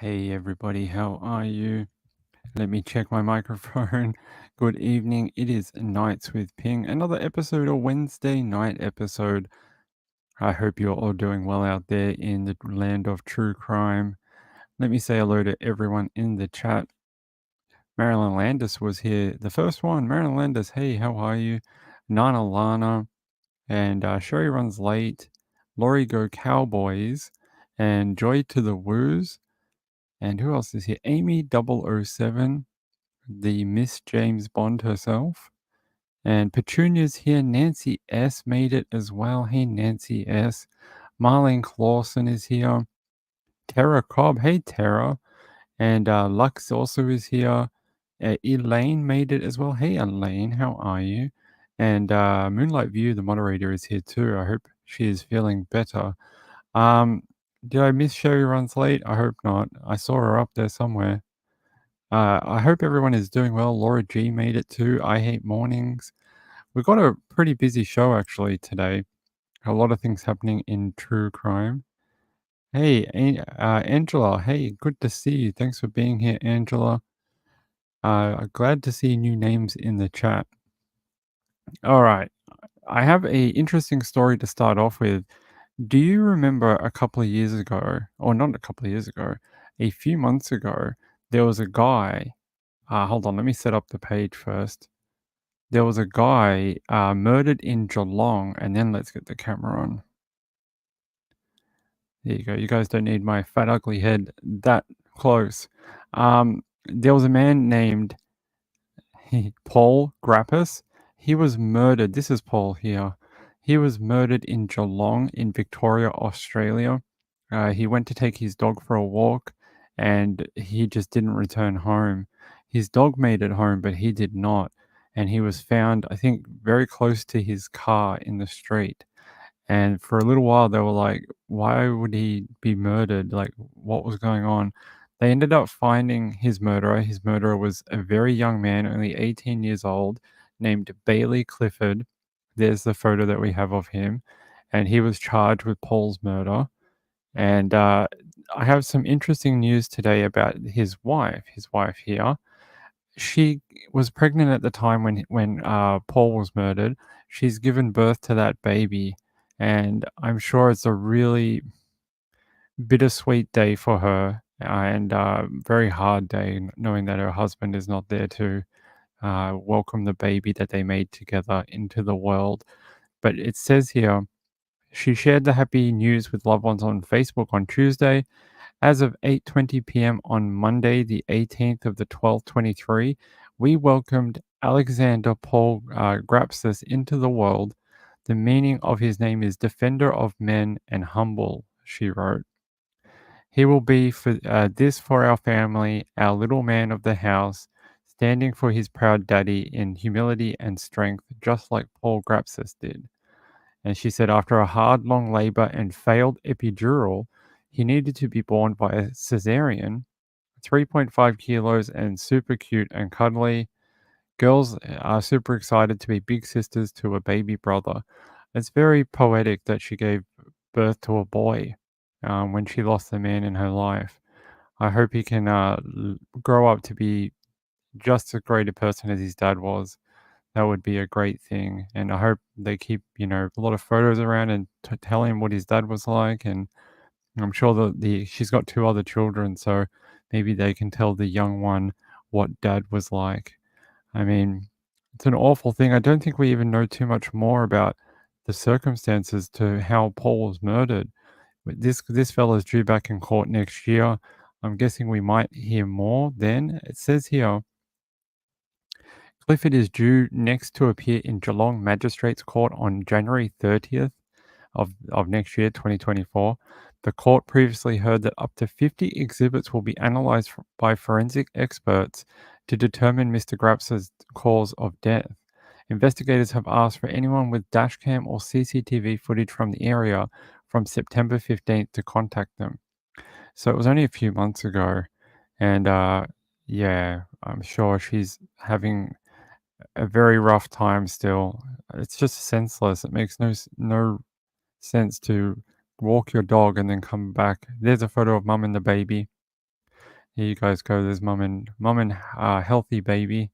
Hey everybody, how are you? Let me check my microphone. Good evening. It is Nights with Ping, another episode, a Wednesday night episode. I hope you're all doing well out there in the land of true crime. Let me say hello to everyone in the chat. Marilyn Landis was here, the first one. Marilyn Landis, hey, how are you? Nana Lana and Sherry Runs Late, Laurie Go Cowboys, and Joy to the Woos. And who else is here? Amy 007, the Miss James Bond herself. And Petunia's here. Nancy S. made it as well. Hey, Nancy S. Marlene Clausen is here. Tara Cobb. Hey, Tara. And Lux also is here. Elaine made it as well. Hey, Elaine. How are you? And Moonlight View, the moderator, is here too. I hope she is feeling better. Um, did I miss Sherry Runs Late? I hope not. I saw her up there somewhere. I hope everyone is doing well. Laura G made it too. I hate mornings. We've got a pretty busy show actually today. A lot of things happening in true crime. Hey, Angela. Hey, good to see you. Thanks for being here, Angela. Glad to see new names in the chat. All right. I have a interesting story to start off with. Do you remember a couple of years ago, or not a couple of years ago, a few months ago, there was a guy. Hold on, let me set up the page first. There was a guy murdered in Geelong, and then let's get the camera on. There you go. You guys don't need my fat, ugly head that close. There was a man named Paul Grapsas. He was murdered. This is Paul here. He was murdered in Geelong in Victoria, Australia. He went to take his dog for a walk and he just didn't return home. His dog made it home, but he did not. And he was found, I think, very close to his car in the street. And for a little while, they were like, why would he be murdered? Like, what was going on? They ended up finding his murderer. His murderer was a very young man, only 18 years old, named Bailey Clifford. There's the photo that we have of him. And he was charged with Paul's murder. And I have some interesting news today about his wife here. She was pregnant at the time when Paul was murdered. She's given birth to that baby, and I'm sure it's a really bittersweet day for her, and very hard day knowing that her husband is not there to welcome the baby that they made together into the world. But it says here she shared the happy news with loved ones on Facebook on Tuesday. As of 8:20 p.m. on Monday, the 18th of the 12th, 23, we welcomed Alexander Paul Grapsas into the world. The meaning of his name is Defender of Men and Humble, she wrote. He will be for this for our family, our little man of the house, standing for his proud daddy in humility and strength, just like Paul Grapsas did. And she said after a hard, long labor and failed epidural, he needed to be born by a cesarean, 3.5 kilos and super cute and cuddly. Girls are super excited to be big sisters to a baby brother. It's very poetic that she gave birth to a boy when she lost the man in her life. I hope he can grow up to be just as great a person as his dad was. That would be a great thing, and I hope they keep, a lot of photos around and tell him what his dad was like, and I'm sure that she's got 2 other children, so maybe they can tell the young one what dad was like. I mean, it's an awful thing. I don't think we even know too much more about the circumstances to how Paul was murdered. But this fella's due back in court next year. I'm guessing we might hear more then. It says here Clifford is due next to appear in Geelong Magistrates Court on January 30th of next year, 2024. The court previously heard that up to 50 exhibits will be analysed by forensic experts to determine Mr. Graps's cause of death. Investigators have asked for anyone with dashcam or CCTV footage from the area from September 15th to contact them. So it was only a few months ago, and yeah, I'm sure she's having a very rough time still. It's just senseless. It makes no sense to walk your dog and then come back. There's a photo of mum and the baby. Here you guys go. There's mum and healthy baby.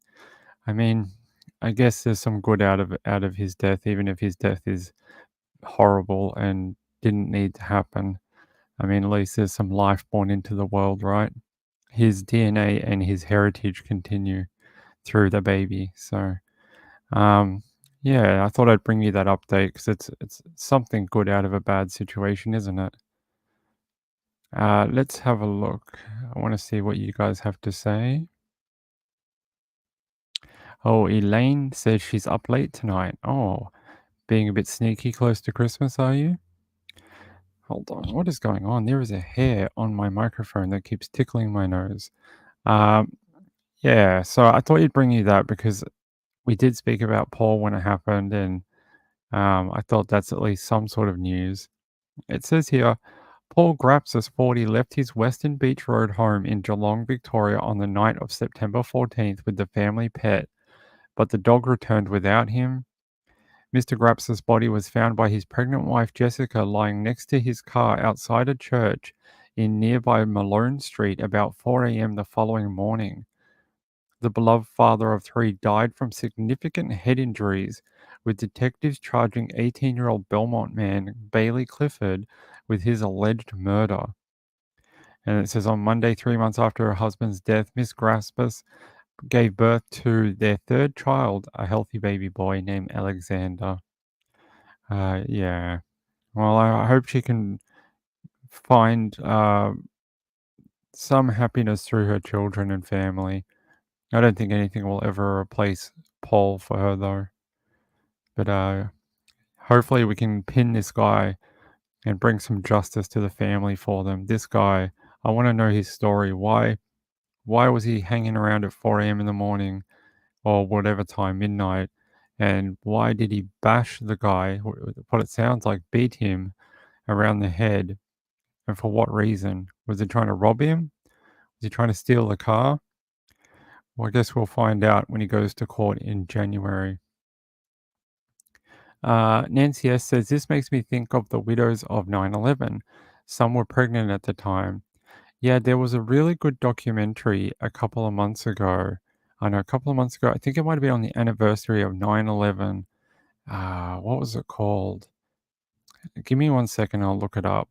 I mean, I guess there's some good out of his death, even if his death is horrible and didn't need to happen. I mean, at least there's some life born into the world, right? His DNA and his heritage continue through the baby. So, um, yeah, I thought I'd bring you that update because it's something good out of a bad situation, isn't it? Let's have a look. I want to see what you guys have to say. Oh, Elaine says she's up late tonight. Oh, being a bit sneaky close to Christmas, are you? Hold on, what is going on? There is a hair on my microphone that keeps tickling my nose. Um, yeah, so I thought you'd bring you that because we did speak about Paul when it happened, and I thought that's at least some sort of news. It says here, Paul Grapsas, 40, left his Western Beach Road home in Geelong, Victoria on the night of September 14th with the family pet, but the dog returned without him. Mr. Graps's body was found by his pregnant wife Jessica lying next to his car outside a church in nearby Malone Street about 4 a.m. the following morning. The beloved father of three died from significant head injuries, with detectives charging 18-year-old Belmont man Bailey Clifford with his alleged murder. And it says on Monday, 3 months after her husband's death, Miss Graspas gave birth to their third child, a healthy baby boy named Alexander. Yeah. Well, I hope she can find some happiness through her children and family. I don't think anything will ever replace Paul for her, though. But hopefully, we can pin this guy and bring some justice to the family for them. This guy, I want to know his story. Why was he hanging around at 4 a.m. in the morning or whatever time, midnight? And why did he bash the guy, what it sounds like, beat him around the head? And for what reason? Was he trying to rob him? Was he trying to steal the car? Well, I guess we'll find out when he goes to court in January. Nancy S. says, this makes me think of the widows of 9/11. Some were pregnant at the time. Yeah, there was a really good documentary a couple of months ago. I know, a couple of months ago. I think it might have been on the anniversary of 9/11. What was it called? Give me 1 second, I'll look it up.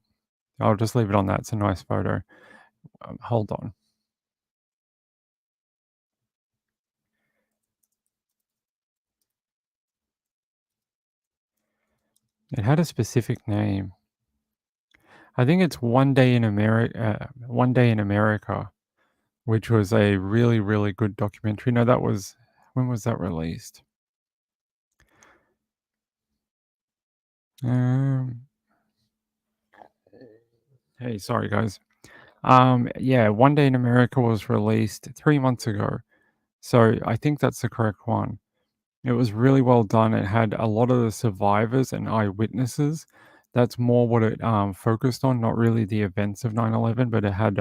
I'll just leave it on that. It's a nice photo. Hold on. It had a specific name. I think it's One Day in America. One Day in America, which was a really, really good documentary. No, that was when was that released? Um, hey, sorry guys. Yeah, One Day in America was released 3 months ago, so I think that's the correct one. It was really well done. It had a lot of the survivors and eyewitnesses. That's more what it focused on, not really the events of 9/11, but it had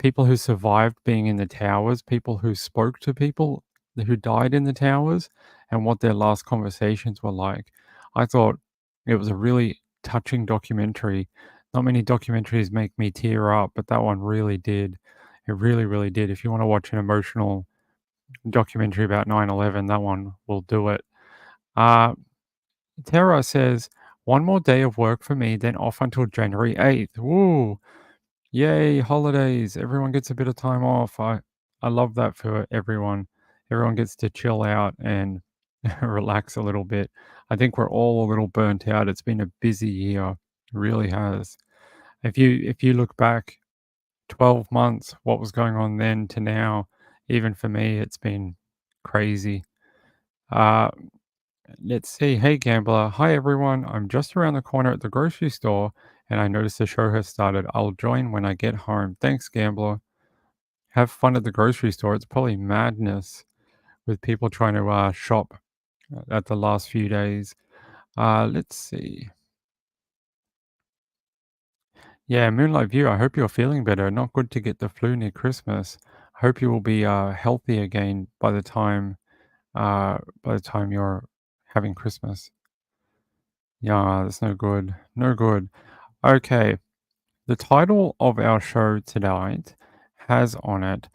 people who survived being in the towers, people who spoke to people who died in the towers, and what their last conversations were like. I thought it was a really touching documentary. Not many documentaries make me tear up, but that one really did. It really, really did. If you want to watch an emotional documentary about 9/11, that one will do it. Uh, Tara says, one more day of work for me, then off until January 8th. Woo! Yay, holidays. Everyone gets a bit of time off. I love that for everyone. Everyone gets to chill out and relax a little bit. I think we're all a little burnt out. It's been a busy year. It really has. If you look back 12 months, what was going on then to now, even for me, it's been crazy. Uh, let's see. Hey, Gambler. Hi, everyone. I'm just around the corner at the grocery store and I noticed the show has started. I'll join when I get home. Thanks, Gambler. Have fun at the grocery store. It's probably madness with people trying to shop at the last few days. Let's see. Yeah, Moonlight View, I hope you're feeling better. Not good to get the flu near Christmas. I hope you will be healthy again by the time you're having Christmas. Yeah, that's no good. No good. Okay. The title of our show tonight has on it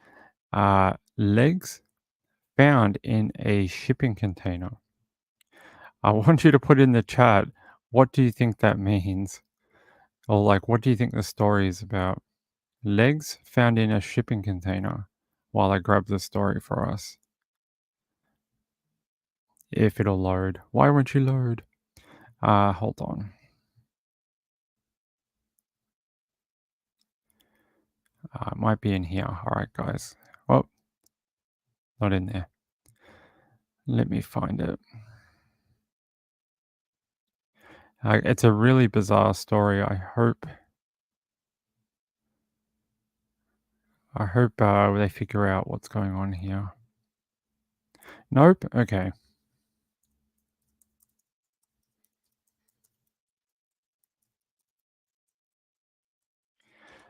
legs found in a shipping container. I want you to put in the chat, what do you think that means? Or like, what do you think the story is about? Legs found in a shipping container while I grab the story for us. If it'll load. Why won't you load? Hold on. It might be in here. All right, guys. Oh, not in there. Let me find it. It's a really bizarre story. I hope they figure out what's going on here. Nope. Okay.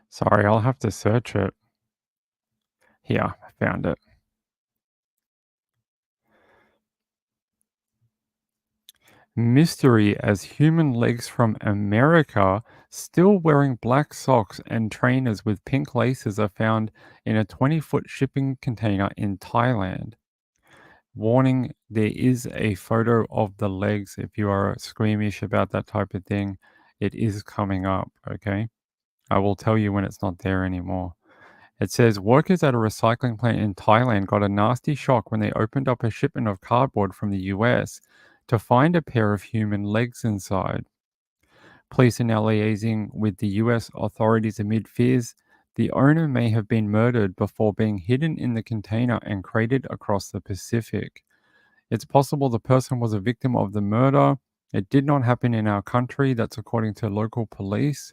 Sorry, I'll have to search it. Here, I found it. Mystery as human legs from America still wearing black socks and trainers with pink laces are found in a 20-foot shipping container in Thailand. Warning, there is a photo of the legs if you are squeamish about that type of thing. It is coming up, okay? I will tell you when it's not there anymore. It says workers at a recycling plant in Thailand got a nasty shock when they opened up a shipment of cardboard from the US to find a pair of human legs inside. Police are now liaising with the US authorities amid fears the owner may have been murdered before being hidden in the container and crated across the Pacific. It's possible the person was a victim of the murder. It did not happen in our country, that's according to local police.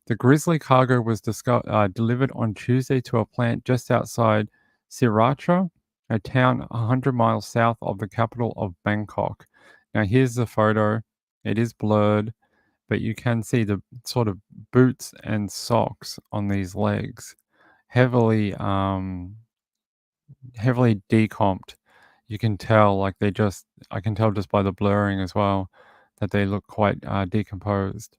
The Grizzly cargo was delivered on Tuesday to a plant just outside Sriracha, a town 100 miles south of the capital of Bangkok. Now, here's the photo. It is blurred, but you can see the sort of boots and socks on these legs, heavily, heavily decomped. You can tell, like I can tell just by the blurring as well, that they look quite decomposed.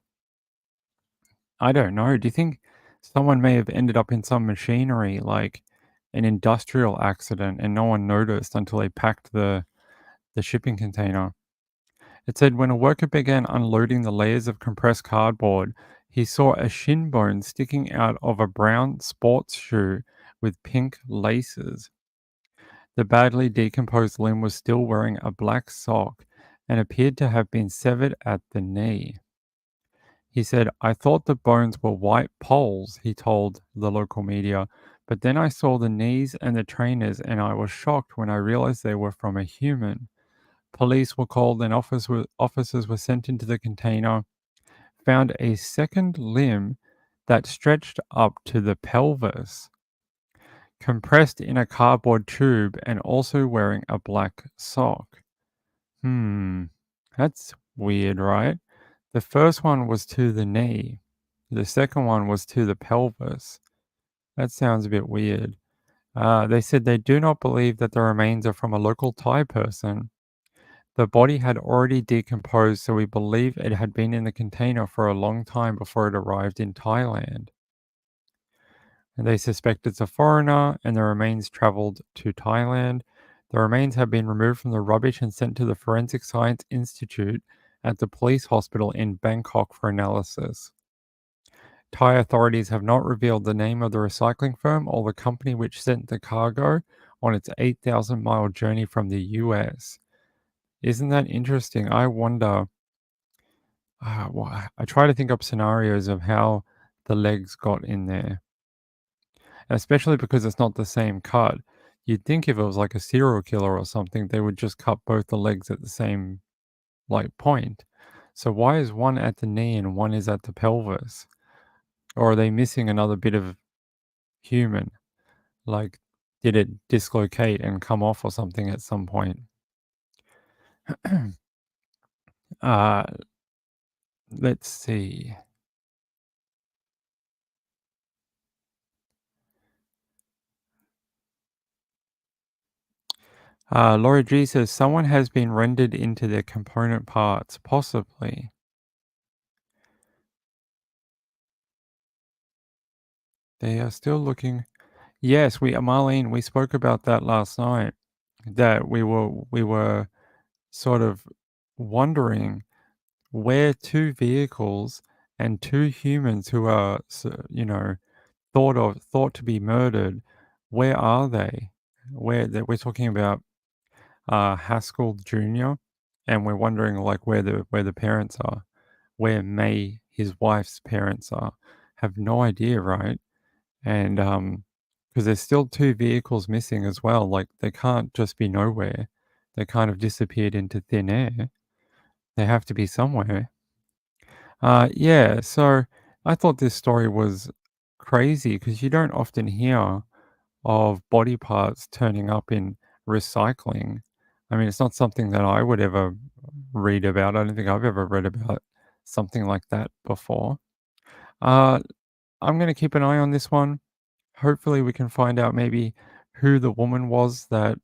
I don't know. Do you think someone may have ended up in some machinery, like an industrial accident, and no one noticed until they packed the shipping container? It said when a worker began unloading the layers of compressed cardboard, he saw a shin bone sticking out of a brown sports shoe with pink laces. The badly decomposed limb was still wearing a black sock and appeared to have been severed at the knee. He said, I thought the bones were white poles, he told the local media, but then I saw the knees and the trainers and I was shocked when I realized they were from a human. Police were called and officers were sent into the container, found a second limb that stretched up to the pelvis, compressed in a cardboard tube and also wearing a black sock. That's weird, right? The first one was to the knee. The second one was to the pelvis. That sounds a bit weird. They said they do not believe that the remains are from a local Thai person. The body had already decomposed, so we believe it had been in the container for a long time before it arrived in Thailand. And they suspect it's a foreigner, and the remains traveled to Thailand. The remains have been removed from the rubbish and sent to the Forensic Science Institute at the police hospital in Bangkok for analysis. Thai authorities have not revealed the name of the recycling firm or the company which sent the cargo on its 8,000-mile journey from the US. Isn't that interesting? I wonder. I try to think up scenarios of how the legs got in there, especially because it's not the same cut. You'd think if it was like a serial killer or something, they would just cut both the legs at the same like point. So why is one at the knee and one is at the pelvis? Or are they missing another bit of human? Like, did it dislocate and come off or something at some point? uh, let's see. Laura G says someone has been rendered into their component parts, possibly. They are still looking. Yes, Marlene, we spoke about that last night, that we were sort of wondering where 2 vehicles and 2 humans who are thought to be murdered, where are they? We're talking about, Haskell Jr., and we're wondering, like, where the parents are, where May, his wife's parents are. Have no idea, right? And, because there's still 2 vehicles missing as well, like, they can't just be nowhere. They kind of disappeared into thin air. They have to be somewhere. Yeah, so I thought this story was crazy because you don't often hear of body parts turning up in recycling. I mean, it's not something that I would ever read about. I don't think I've ever read about something like that before. Uh, I'm going to keep an eye on this one. Hopefully, we can find out maybe who the woman was that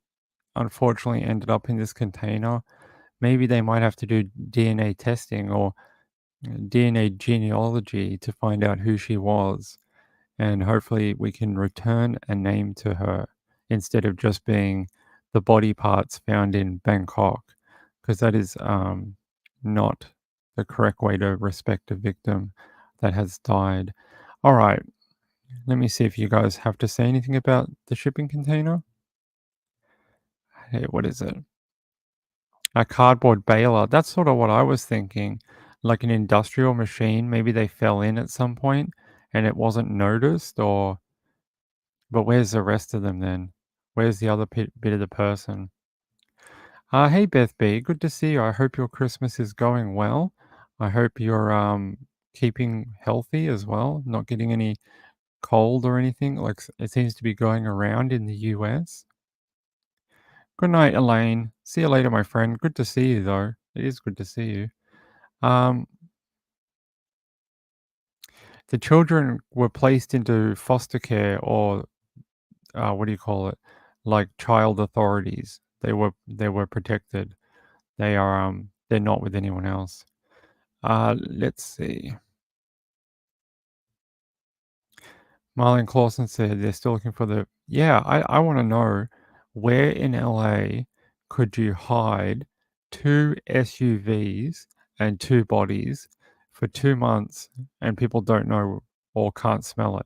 unfortunately ended up in this container. Maybe they might have to do DNA testing or DNA genealogy to find out who she was. And hopefully, we can return a name to her instead of just being the body parts found in Bangkok, because that is not the correct way to respect a victim that has died. All right, let me see if you guys have to say anything about the shipping container. Hey, what is it? A cardboard baler. That's sort of what I was thinking. Like an industrial machine. Maybe they fell in at some point and it wasn't noticed, or but where's the rest of them then? Where's the other bit of the person? Hey Beth B, good to see you. I hope your Christmas is going well. I hope you're keeping healthy as well, not getting any cold or anything like it seems to be going around in the US. Good night, Elaine. See you later, my friend. Good to see you though. It is good to see you. Um, the children were placed into foster care or what do you call it? Like child authorities. They were protected. They're not with anyone else. Let's see. Marlon Clausen said they're still looking for the. Yeah, I want to know where in LA could you hide 2 SUVs and 2 bodies for 2 months and people don't know or can't smell it.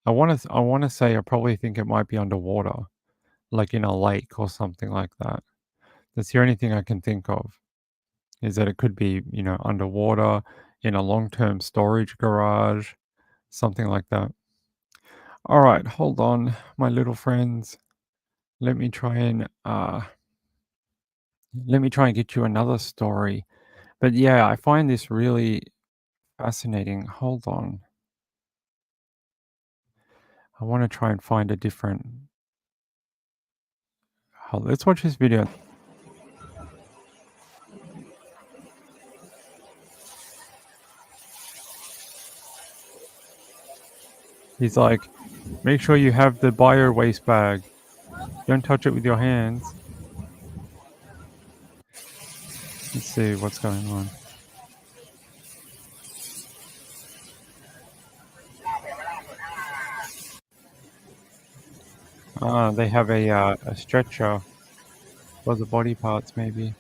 I want to say I probably think it might be underwater, like in a lake or something like that. That's the only thing I can think of, is that it could be, underwater in a long-term storage garage, something like that. All right, hold on, my little friends. Let me try and get you another story. But yeah, I find this really fascinating. Hold on. I want to try and find a different. Let's watch this video. He's like, make sure you have the bio waste bag. Don't touch it with your hands. Let's see what's going on. They have a stretcher for the body parts, maybe.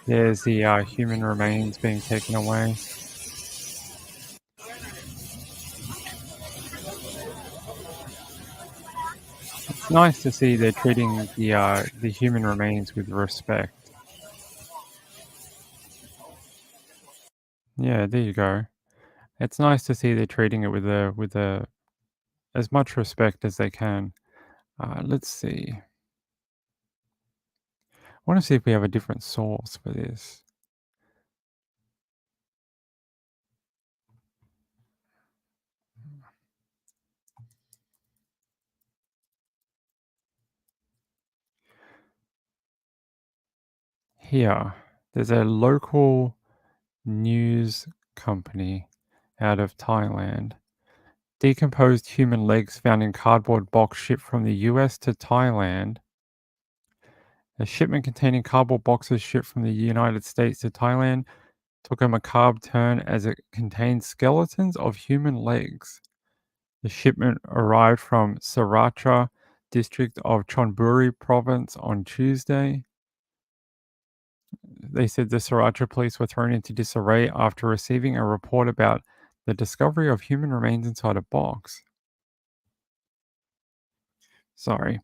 There's the human remains being taken away. It's nice to see they're treating the human remains with respect. Yeah, there you go. It's nice to see they're treating it with as much respect as they can. Let's see. I want to see if we have a different source for this. Here, there's a local news company out of Thailand. Decomposed human legs found in cardboard box shipped from the US to Thailand. A shipment containing cardboard boxes shipped from the United States to Thailand took a macabre turn as it contained skeletons of human legs. The shipment arrived from Sriracha district of Chonburi province on Tuesday. They said the Sriracha police were thrown into disarray after receiving a report about the discovery of human remains inside a box. Sorry.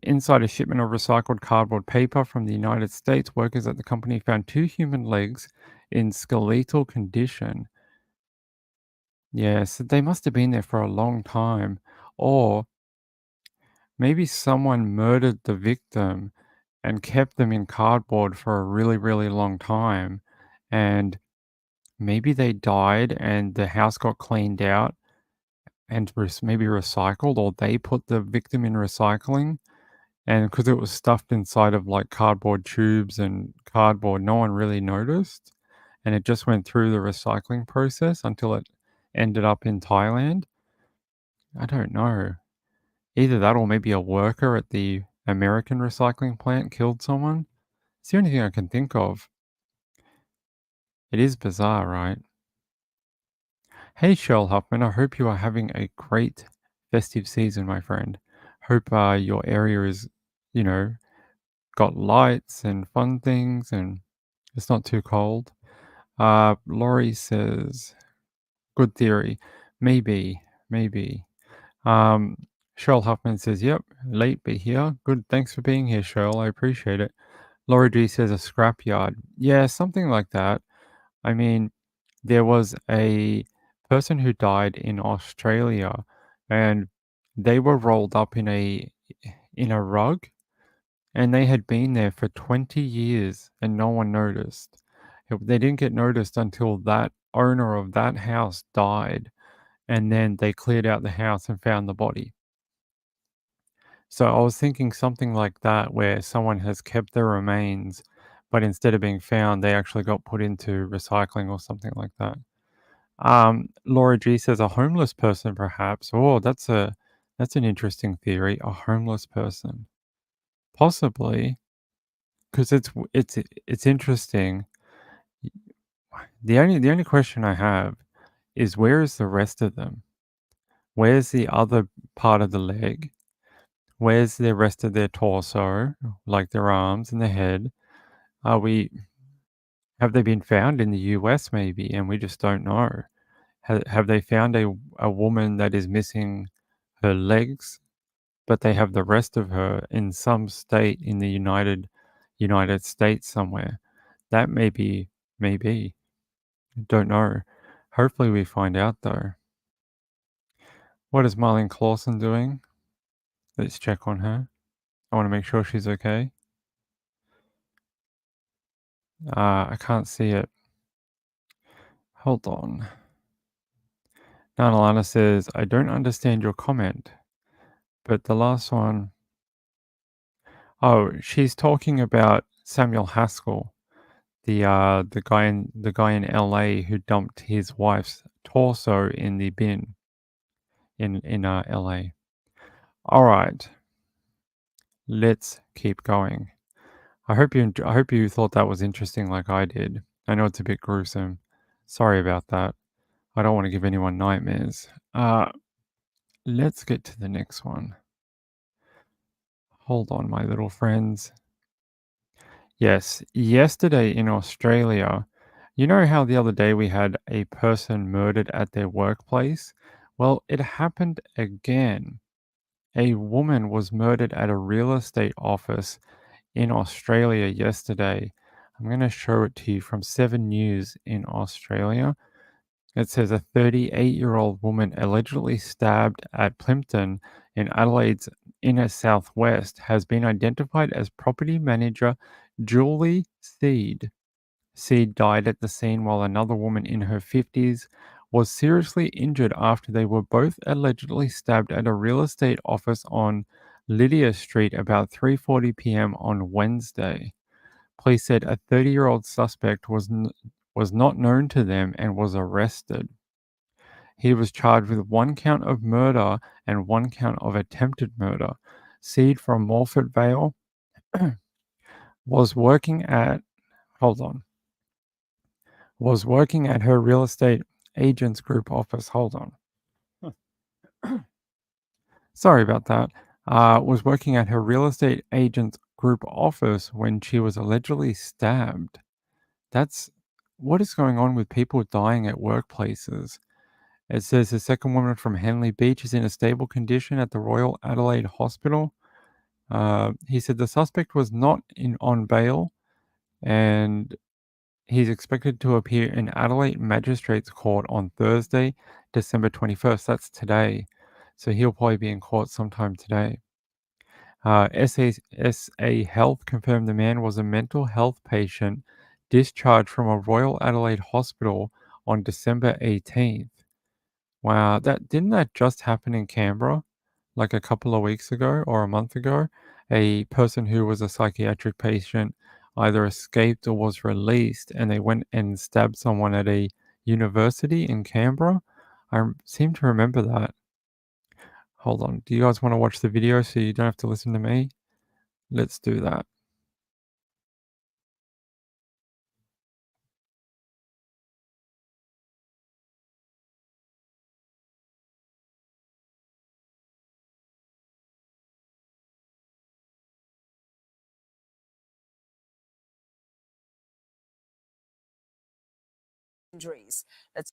Inside a shipment of recycled cardboard paper from the United States, workers at the company found two human legs in skeletal condition. Yes, they must have been there for a long time. Or maybe someone murdered the victim and kept them in cardboard for a really, really long time. And maybe they died and the house got cleaned out and maybe recycled, or they put the victim in recycling. And because it was stuffed inside of like cardboard tubes and cardboard, no one really noticed. And it just went through the recycling process until it ended up in Thailand. I don't know. Either that or maybe a worker at the American recycling plant killed someone. It's the only thing I can think of. It is bizarre, right? Hey, Shell Huffman, I hope you are having a great festive season, my friend. Hope your area is, you know, got lights and fun things and it's not too cold. Laurie says, good theory. Maybe, maybe. Um, Cheryl Huffman says, yep, late but here. Good. Thanks for being here, Cheryl. I appreciate it. Laura G says a scrapyard. Yeah, something like that. I mean, there was a person who died in Australia and they were rolled up in a rug and they had been there for 20 years and no one noticed. They didn't get noticed until that owner of that house died and then they cleared out the house and found the body. So I was thinking something like that where someone has kept their remains, but instead of being found, they actually got put into recycling or something like that. Laura G says a homeless person, perhaps. Oh, that's an interesting theory. A homeless person, possibly, because it's interesting. The only question I have is where is the rest of them? Where's the other part of the leg? Where's the rest of their torso, like their arms and their head? Are we have they been found in the US maybe and we just don't know? Have they found a woman that is missing her legs, but they have the rest of her in some state in the United States somewhere? That maybe. Don't know. Hopefully we find out though. What is Marlene Clausen doing? Let's check on her. I want to make sure she's okay. I can't see it. Hold on. Nanalana says, I don't understand your comment, but the last one, oh, she's talking about Samuel Haskell, the guy in LA who dumped his wife's torso in the bin in LA. All right, let's keep going. I hope you thought that was interesting like I did. I know it's a bit gruesome. Sorry about that. I don't want to give anyone nightmares. Let's get to the next one. Hold on, my little friends. Yes, yesterday in Australia, you know how the other day we had a person murdered at their workplace? Well, it happened again. A woman was murdered at a real estate office in Australia yesterday. I'm going to show it to you from 7 News in Australia. It says a 38-year-old woman allegedly stabbed at Plympton in Adelaide's inner southwest has been identified as property manager Julie Seed. Seed died at the scene while another woman in her 50s was seriously injured after they were both allegedly stabbed at a real estate office on Lydia Street about 3:40 p.m. on Wednesday. Police said a 30-year-old suspect was not known to them and was arrested. He was charged with one count of murder and one count of attempted murder. Seed from Morford Vale was working at hold on. Was working at her real estate agents group office. Hold on. Sorry about that. Was working at her real estate agent's group office when she was allegedly stabbed. That's what is going on with people dying at workplaces. It says the second woman from Henley Beach is in a stable condition at the Royal Adelaide Hospital. He said the suspect was not on bail and he's expected to appear in Adelaide Magistrates Court on Thursday, December 21st. That's today. So he'll probably be in court sometime today. SA Health confirmed the man was a mental health patient discharged from a Royal Adelaide hospital on December 18th. Wow, didn't that just happen in Canberra like a couple of weeks ago or a month ago? A person who was a psychiatric patient either escaped or was released and they went and stabbed someone at a university in Canberra. Seem to remember that. Hold on. Do you guys want to watch the video so you don't have to listen to me? Let's do that. Injuries. That's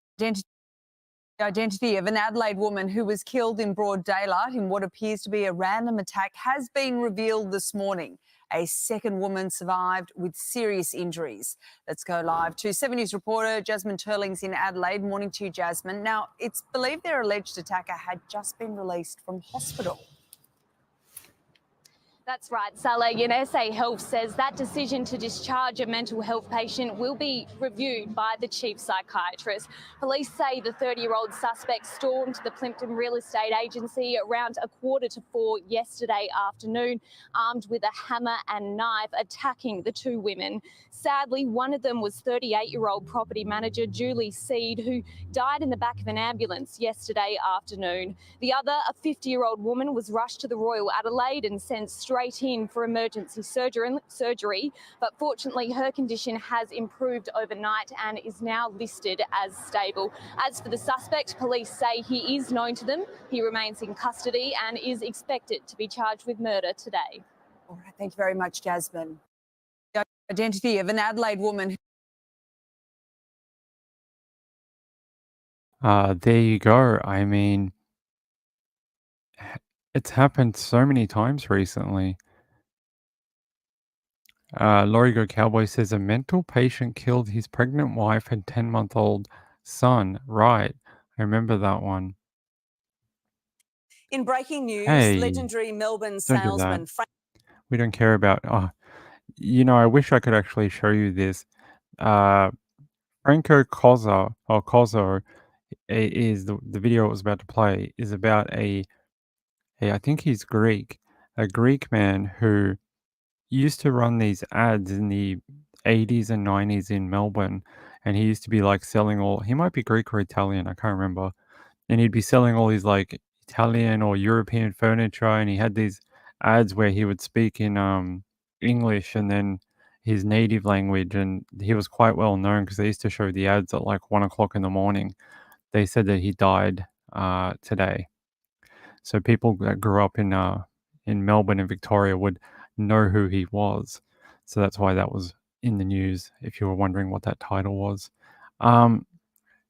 identity of an Adelaide woman who was killed in broad daylight in what appears to be a random attack has been revealed this morning. A second woman survived with serious injuries. Let's go live to 7 News reporter Jasmine Turling's in Adelaide. Morning to you, Jasmine. Now, it's believed their alleged attacker had just been released from hospital. That's right, Saleh. And SA Health says that decision to discharge a mental health patient will be reviewed by the chief psychiatrist. Police say the 30-year-old suspect stormed the Plympton Real Estate Agency around 3:45 yesterday afternoon, armed with a hammer and knife, attacking the two women. Sadly, one of them was 38-year-old property manager Julie Seed, who died in the back of an ambulance yesterday afternoon. The other, a 50-year-old woman, was rushed to the Royal Adelaide and sent straight in for emergency surgery, but fortunately her condition has improved overnight and is now listed as stable. As for the suspect, police say he is known to them. He remains in custody and is expected to be charged with murder today. All right, thank you very much, Jasmine. The identity of an Adelaide woman. There you go. I mean, it's happened so many times recently. Laurie Go Cowboy says a mental patient killed his pregnant wife and 10-month-old son. Right. I remember that one. In breaking news, Hey, legendary Melbourne don't do that. salesman We don't care about. Oh, I wish I could actually show you this. Franco Cozzo, or Cozzo, is the video I was about to play, is about I think he's Greek, a Greek man who used to run these ads in the 80s and 90s in Melbourne, and he used to be like selling he might be Greek or Italian, I can't remember. And he'd be selling all these like Italian or European furniture, and he had these ads where he would speak in English and then his native language, and he was quite well known because they used to show the ads at like 1 o'clock in the morning. They said that he died today. So people that grew up in Melbourne and Victoria would know who he was. So that's why that was in the news, if you were wondering what that title was.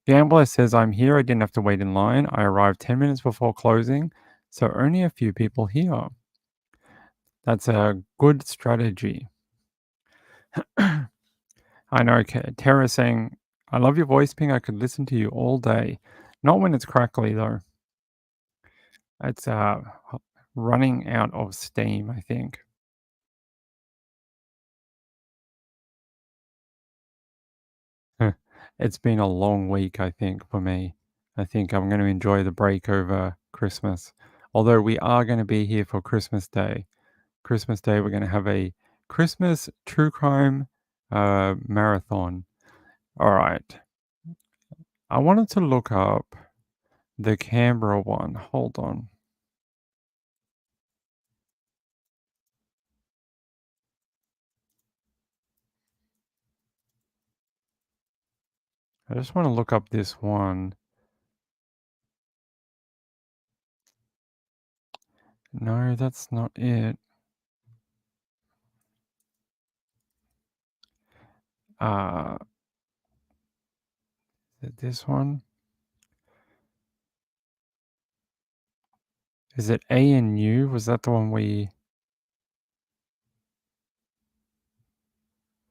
Gambler says, I'm here. I didn't have to wait in line. I arrived 10 minutes before closing, so only a few people here. That's a good strategy. I know, Tara saying, I love your voice, Ping. I could listen to you all day. Not when it's crackly, though. It's running out of steam, I think. It's been a long week, I think, for me. I think I'm going to enjoy the break over Christmas. Although we are going to be here for Christmas Day. Christmas Day, we're going to have a Christmas true crime marathon. All right. I wanted to look up the Canberra one. Hold on. I just want to look up this one. No, that's not it. Is it this one? Is it ANU? Was that the one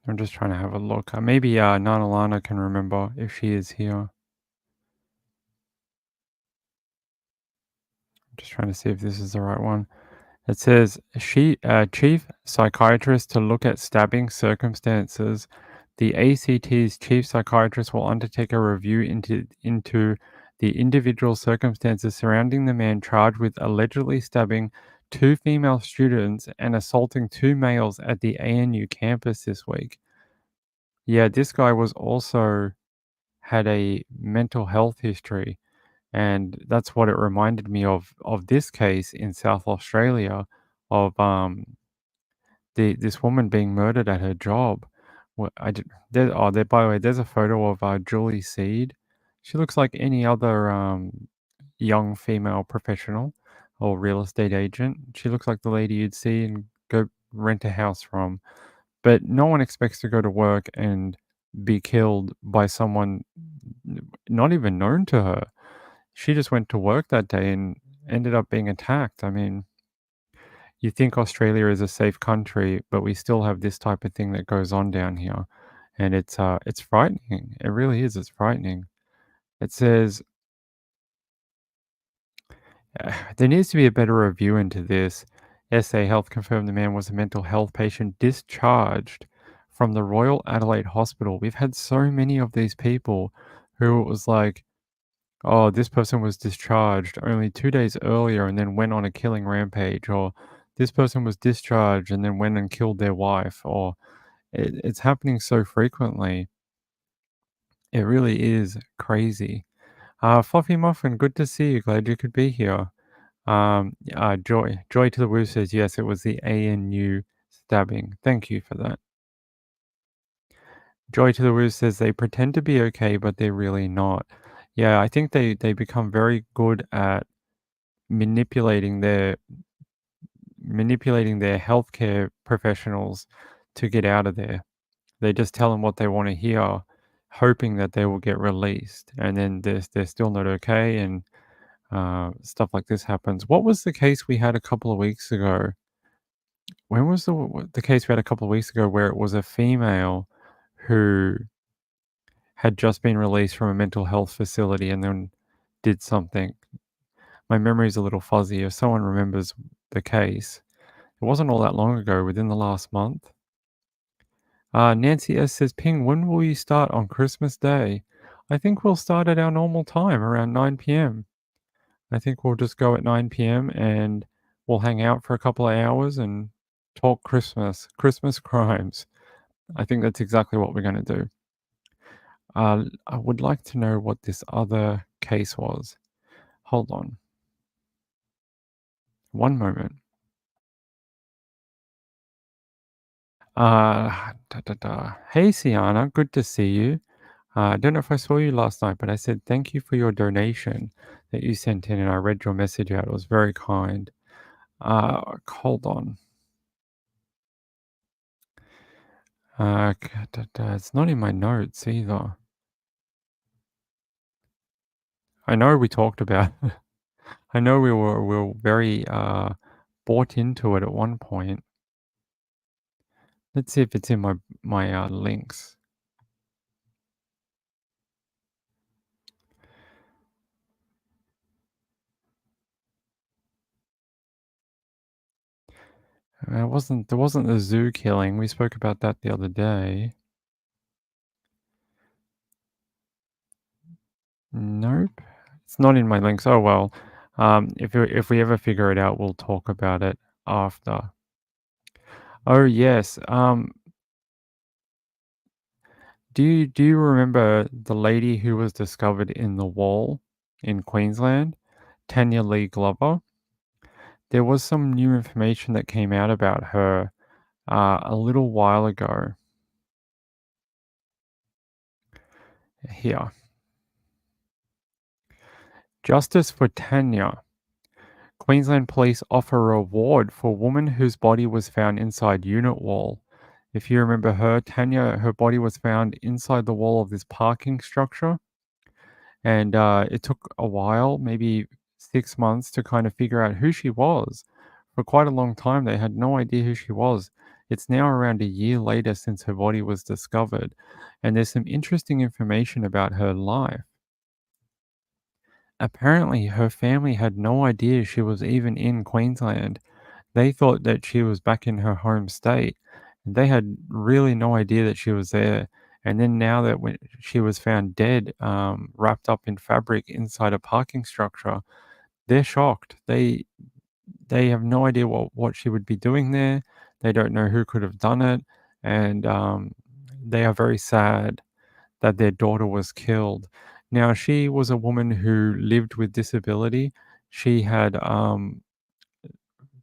I'm just trying to have a look. Maybe Nanalana can remember if she is here. I'm just trying to see if this is the right one. It says, chief psychiatrist to look at stabbing circumstances. The ACT's chief psychiatrist will undertake a review into the individual circumstances surrounding the man charged with allegedly stabbing 2 female students and assaulting 2 males at the ANU campus this week. Yeah, this guy was also had a mental health history, and that's what it reminded me of this case in South Australia of this woman being murdered at her job. I did there by the way, there's a photo of Julie Seed. She looks like any other young female professional or real estate agent. She looks like the lady you'd see and go rent a house from. But no one expects to go to work and be killed by someone not even known to her. She just went to work that day and ended up being attacked. I mean, you think Australia is a safe country, but we still have this type of thing that goes on down here, and it's frightening. It really is. It's frightening. It says there needs to be a better review into this. SA Health confirmed the man was a mental health patient discharged from the Royal Adelaide Hospital. We've had so many of these people who it was like, oh, this person was discharged only 2 days earlier and then went on a killing rampage, or this person was discharged and then went and killed their wife, or it's happening so frequently. It really is crazy. Fluffy Muffin, good to see you. Glad you could be here. Joy to the Woo says, yes, it was the ANU stabbing. Thank you for that. Joy to the Woo says they pretend to be okay, but they're really not. Yeah, I think they become very good at manipulating their healthcare professionals to get out of there. They just tell them what they want to hear, hoping that they will get released, and then they're still not okay, and stuff like this happens. What was the case we had a couple of weeks ago? When was the case we had a couple of weeks ago where it was a female who had just been released from a mental health facility and then did something? My memory is a little fuzzy. If someone remembers the case, it wasn't all that long ago, within the last month. Nancy S says, Ping, when will you start on Christmas Day? I think we'll start at our normal time, around 9 p.m. I think we'll just go at 9 p.m. and we'll hang out for a couple of hours and talk Christmas crimes. I think that's exactly what we're going to do. I would like to know what this other case was. Hold on. One moment. Hey, Sienna, good to see you. I don't know if I saw you last night, but I said thank you for your donation that you sent in, and I read your message out. It was very kind. Hold on. It's not in my notes either. I know we talked about it. I know we were very bought into it at one point. Let's see if it's in my links. There wasn't the zoo killing. We spoke about that the other day. Nope. It's not in my links. Oh well. If we ever figure it out, we'll talk about it after. Oh yes. Do you remember the lady who was discovered in the wall in Queensland? Tanya Lee Glover? There was some new information that came out about her a little while ago. here. Justice for Tanya. Queensland Police offer a reward for a woman whose body was found inside unit wall. If you remember her, Tanya, her body was found inside the wall of this parking structure. And it took a while, maybe 6 months, to kind of figure out who she was. For quite a long time, they had no idea who she was. It's now around a year later since her body was discovered. And there's some interesting information about her life. Apparently, her family had no idea she was even in Queensland. They thought that she was back in her home state. They had really no idea that she was there. And then now that when she was found dead, wrapped up in fabric inside a parking structure, they're shocked. They have no idea what she would be doing there. They don't know who could have done it, and they are very sad that their daughter was killed. Now, she was a woman who lived with disability. She had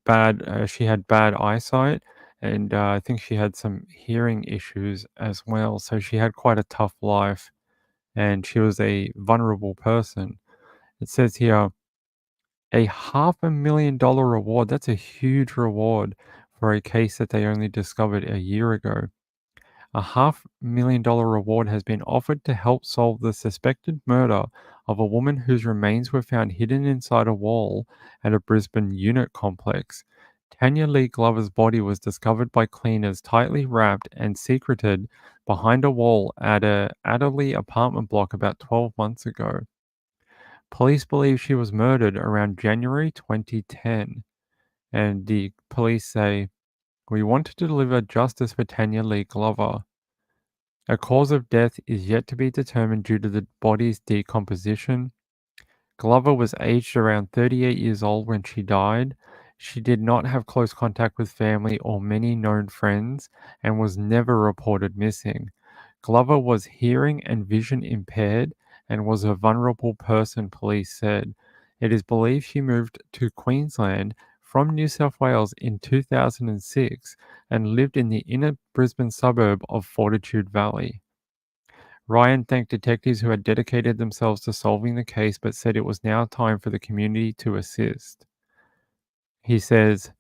bad eyesight, and I think she had some hearing issues as well. So she had quite a tough life, and she was a vulnerable person. It says here, a $500,000 reward. That's a huge reward for a case that they only discovered a year ago. A $500,000 reward has been offered to help solve the suspected murder of a woman whose remains were found hidden inside a wall at a Brisbane unit complex. Tanya Lee Glover's body was discovered by cleaners tightly wrapped and secreted behind a wall at a Adelaide apartment block about 12 months ago. Police believe she was murdered around January 2010, and the police say, "We wanted to deliver justice for Tanya Lee Glover. A cause of death is yet to be determined due to the body's decomposition. Glover was aged around 38 years old when she died. She did not have close contact with family or many known friends and was never reported missing. Glover was hearing and vision impaired and was a vulnerable person, police said. It is believed she moved to Queensland from New South Wales in 2006 and lived in the inner Brisbane suburb of Fortitude Valley." Ryan thanked detectives who had dedicated themselves to solving the case but said it was now time for the community to assist. He says,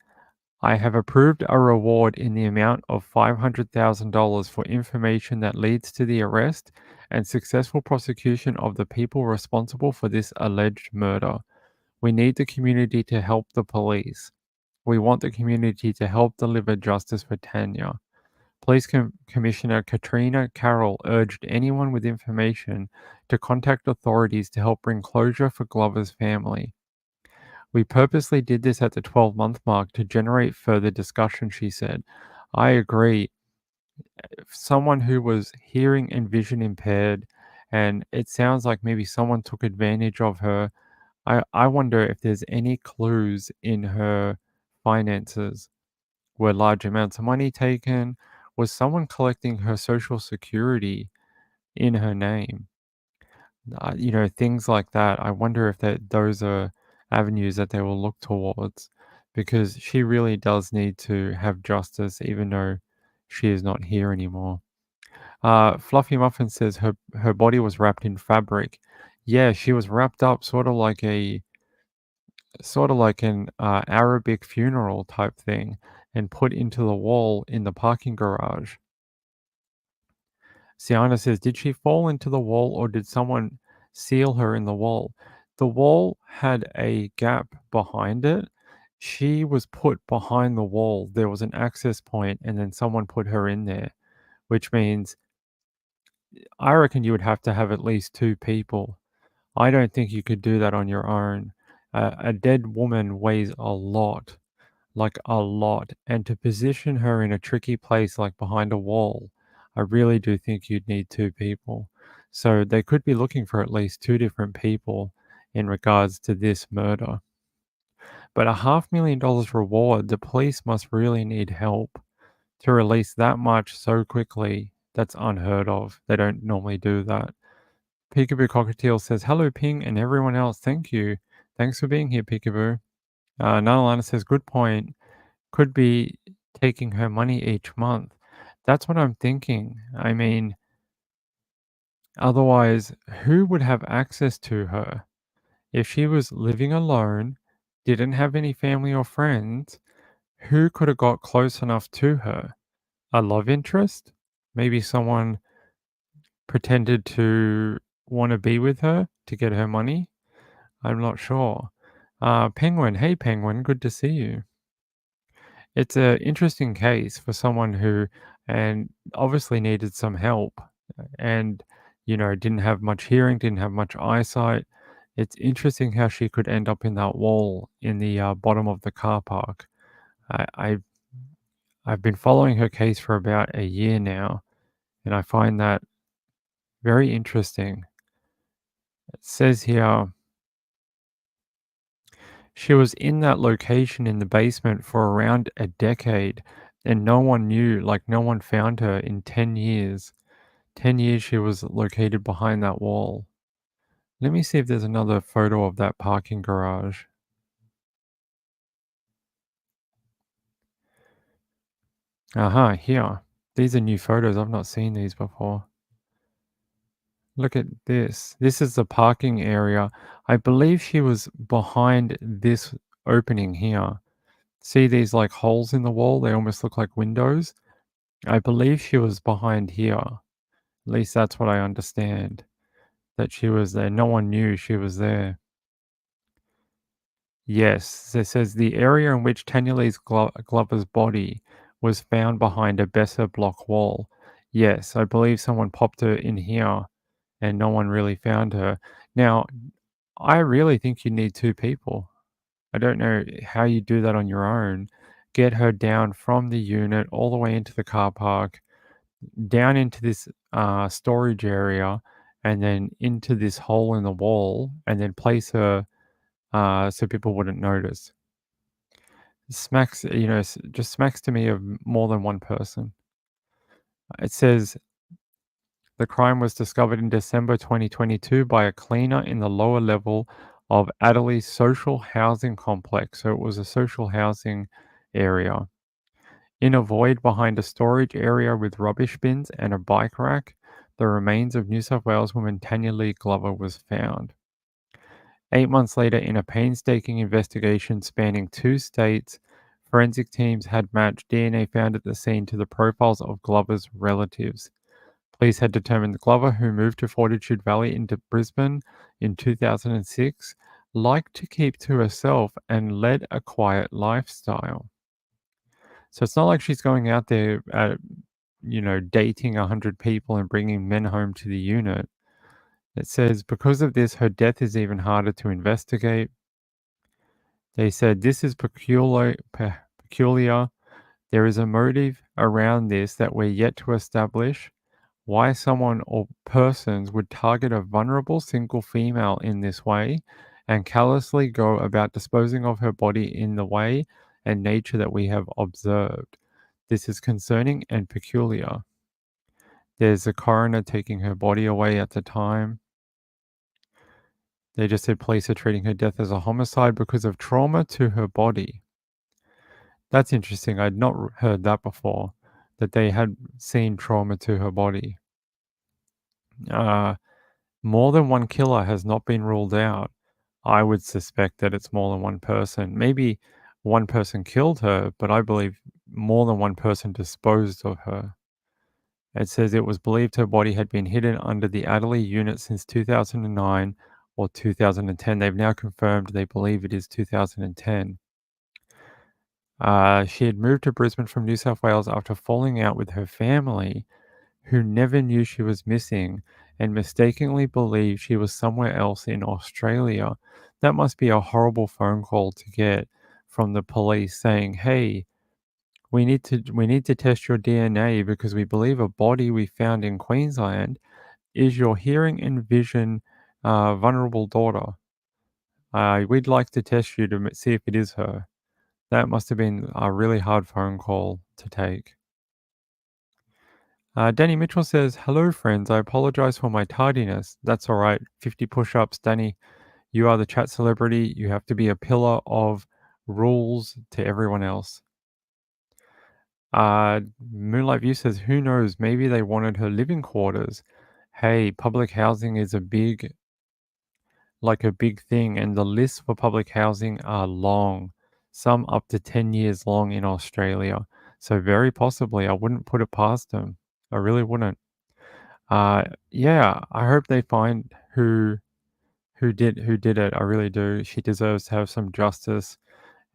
"I have approved a reward in the amount of $500,000 for information that leads to the arrest and successful prosecution of the people responsible for this alleged murder. We need the community to help the police. We want the community to help deliver justice for Tanya." Police Commissioner Katrina Carroll urged anyone with information to contact authorities to help bring closure for Glover's family. "We purposely did this at the 12-month mark to generate further discussion," she said. I agree. Someone who was hearing and vision impaired, and it sounds like maybe someone took advantage of her. I wonder if there's any clues in her finances. Were large amounts of money taken? Was someone collecting her social security in her name? Things like that. I wonder if those are avenues that they will look towards, because she really does need to have justice, even though she is not here anymore. Fluffy Muffin says her body was wrapped in fabric. Yeah, she was wrapped up sort of like an Arabic funeral type thing, and put into the wall in the parking garage. Siana says, "Did she fall into the wall or did someone seal her in the wall?" The wall had a gap behind it. She was put behind the wall. There was an access point, and then someone put her in there, which means I reckon you would have to have at least two people. I don't think you could do that on your own. A dead woman weighs a lot, like a lot, and to position her in a tricky place like behind a wall, I really do think you'd need two people. So they could be looking for at least two different people in regards to this murder. But $500,000 reward, the police must really need help to release that much so quickly. That's unheard of. They don't normally do that. Peekaboo Cockatiel says, "Hello, Ping, and everyone else. Thank you. Thanks for being here, Peekaboo." Nanalana says, "Good point. Could be taking her money each month." That's what I'm thinking. I mean, Otherwise, who would have access to her? If she was living alone, didn't have any family or friends, who could have got close enough to her? A love interest? Maybe someone pretended to want to be with her to get her money? I'm not sure. Penguin, hey Penguin, good to see you. It's an interesting case for someone who and obviously needed some help and didn't have much hearing, didn't have much eyesight. It's interesting how she could end up in that wall in the bottom of the car park. I, I I've been following her case for about a year now, and I find that very interesting. It says here she was in that location in the basement for around a decade, and no one knew, like no one found her in 10 years. 10 years she was located behind that wall. Let me see if there's another photo of that parking garage. Aha, here. These are new photos. I've not seen these before. Look at this. This is the parking area. I believe she was behind this opening here. See these like holes in the wall? They almost look like windows. I believe she was behind here. At least that's what I understand. That she was there. No one knew she was there. Yes, it says the area in which Tanya Lee Glover's body was found behind a Besser block wall. Yes, I believe someone popped her in here and no one really found her. Now, I really think you need two people. I don't know how you do that on your own. Get her down from the unit all the way into the car park, down into this storage area, and then into this hole in the wall, and then place her so people wouldn't notice. Smacks, just smacks to me of more than one person. It says the crime was discovered in December 2022 by a cleaner in the lower level of Adelaide's social housing complex. So it was a social housing area. In a void behind a storage area with rubbish bins and a bike rack, the remains of New South Wales woman Tanya Lee Glover was found. 8 months later, in a painstaking investigation spanning 2 states, forensic teams had matched DNA found at the scene to the profiles of Glover's relatives. Police had determined Glover, who moved to Fortitude Valley into Brisbane in 2006, liked to keep to herself and led a quiet lifestyle. So it's not like she's going out there, dating 100 people and bringing men home to the unit. It says because of this, her death is even harder to investigate. They said this is peculiar. There is a motive around this that we're yet to establish. Why someone or persons would target a vulnerable single female in this way and callously go about disposing of her body in the way and nature that we have observed. This is concerning and peculiar. There's a coroner taking her body away at the time. They just said police are treating her death as a homicide because of trauma to her body. That's interesting. I'd not heard that before, that they had seen trauma to her body. More than one killer has not been ruled out. I would suspect that it's more than one person. Maybe one person killed her, but I believe more than one person disposed of her. It says it was believed her body had been hidden under the Adelaide unit since 2009 or 2010. They've now confirmed they believe it is 2010. She had moved to Brisbane from New South Wales after falling out with her family, who never knew she was missing and mistakenly believed she was somewhere else in Australia. That must be a horrible phone call to get from the police saying, "Hey, we need to test your DNA because we believe a body we found in Queensland is your hearing and vision vulnerable daughter. We'd like to test you to see if it is her." That must have been a really hard phone call to take. Danny Mitchell says, "Hello, friends. I apologize for my tardiness. That's all right. 50 push ups, Danny. You are the chat celebrity. You have to be a pillar of rules to everyone else." Moonlight View says, "Who knows? Maybe they wanted her living quarters. hey, public housing is a big thing, and the lists for public housing are long, some up to 10 years long in Australia. So very possibly, I wouldn't put it past them. I really wouldn't. Yeah, I hope they find who did it. I really do. She deserves to have some justice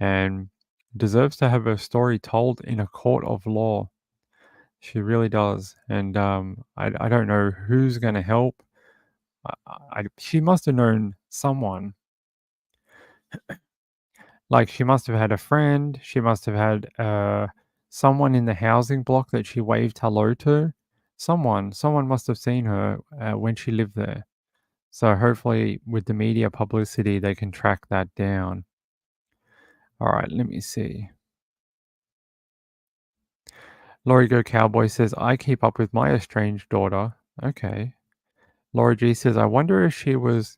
and deserves to have her story told in a court of law. She really does. And I don't know who's going to help. She must have known someone. Like, she must have had a friend. She must have had someone in the housing block that she waved hello to. Someone must have seen her when she lived there. So hopefully, with the media publicity, they can track that down. All right, let me see. Laurie Go Cowboy says, I keep up with my estranged daughter. Okay. Laura G says, I wonder if she was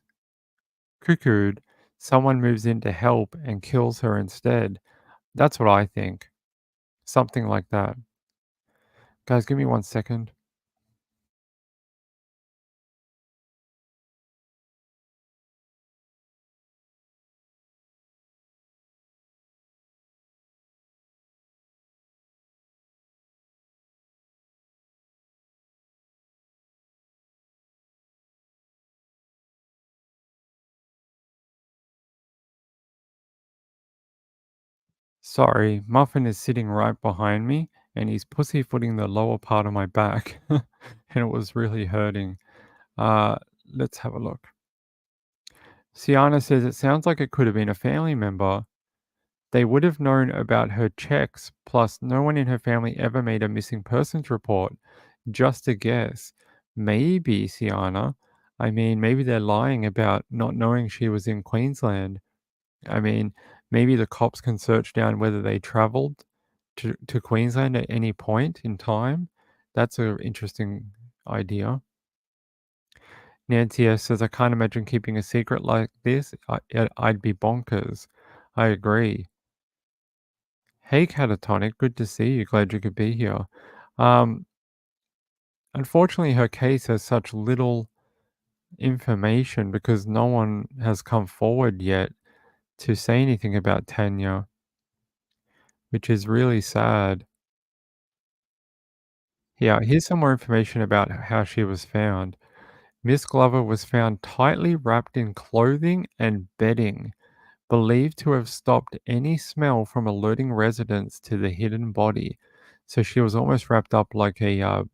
cuckooed. Someone moves in to help and kills her instead. That's what I think. Something like that. Guys, give me 1 second. Sorry, Muffin is sitting right behind me and he's pussyfooting the lower part of my back. And it was really hurting. Let's have a look. Sienna says it sounds like it could have been a family member. They would have known about her checks, plus no one in her family ever made a missing persons report. Just a guess. Maybe, Sienna. I mean, maybe they're lying about not knowing she was in Queensland. I mean, maybe the cops can search down whether they traveled to Queensland at any point in time. That's an interesting idea. Nancy S says, I can't imagine keeping a secret like this. I'd be bonkers. I agree. Hey, Catatonic, good to see you. Glad you could be here. Um, Unfortunately, her case has such little information because no one has come forward yet to say anything about Tanya, which is really sad. Yeah, here's some more information about how she was found. Miss Glover was found tightly wrapped in clothing and bedding, believed to have stopped any smell from alerting residents to the hidden body. So she was almost wrapped up like a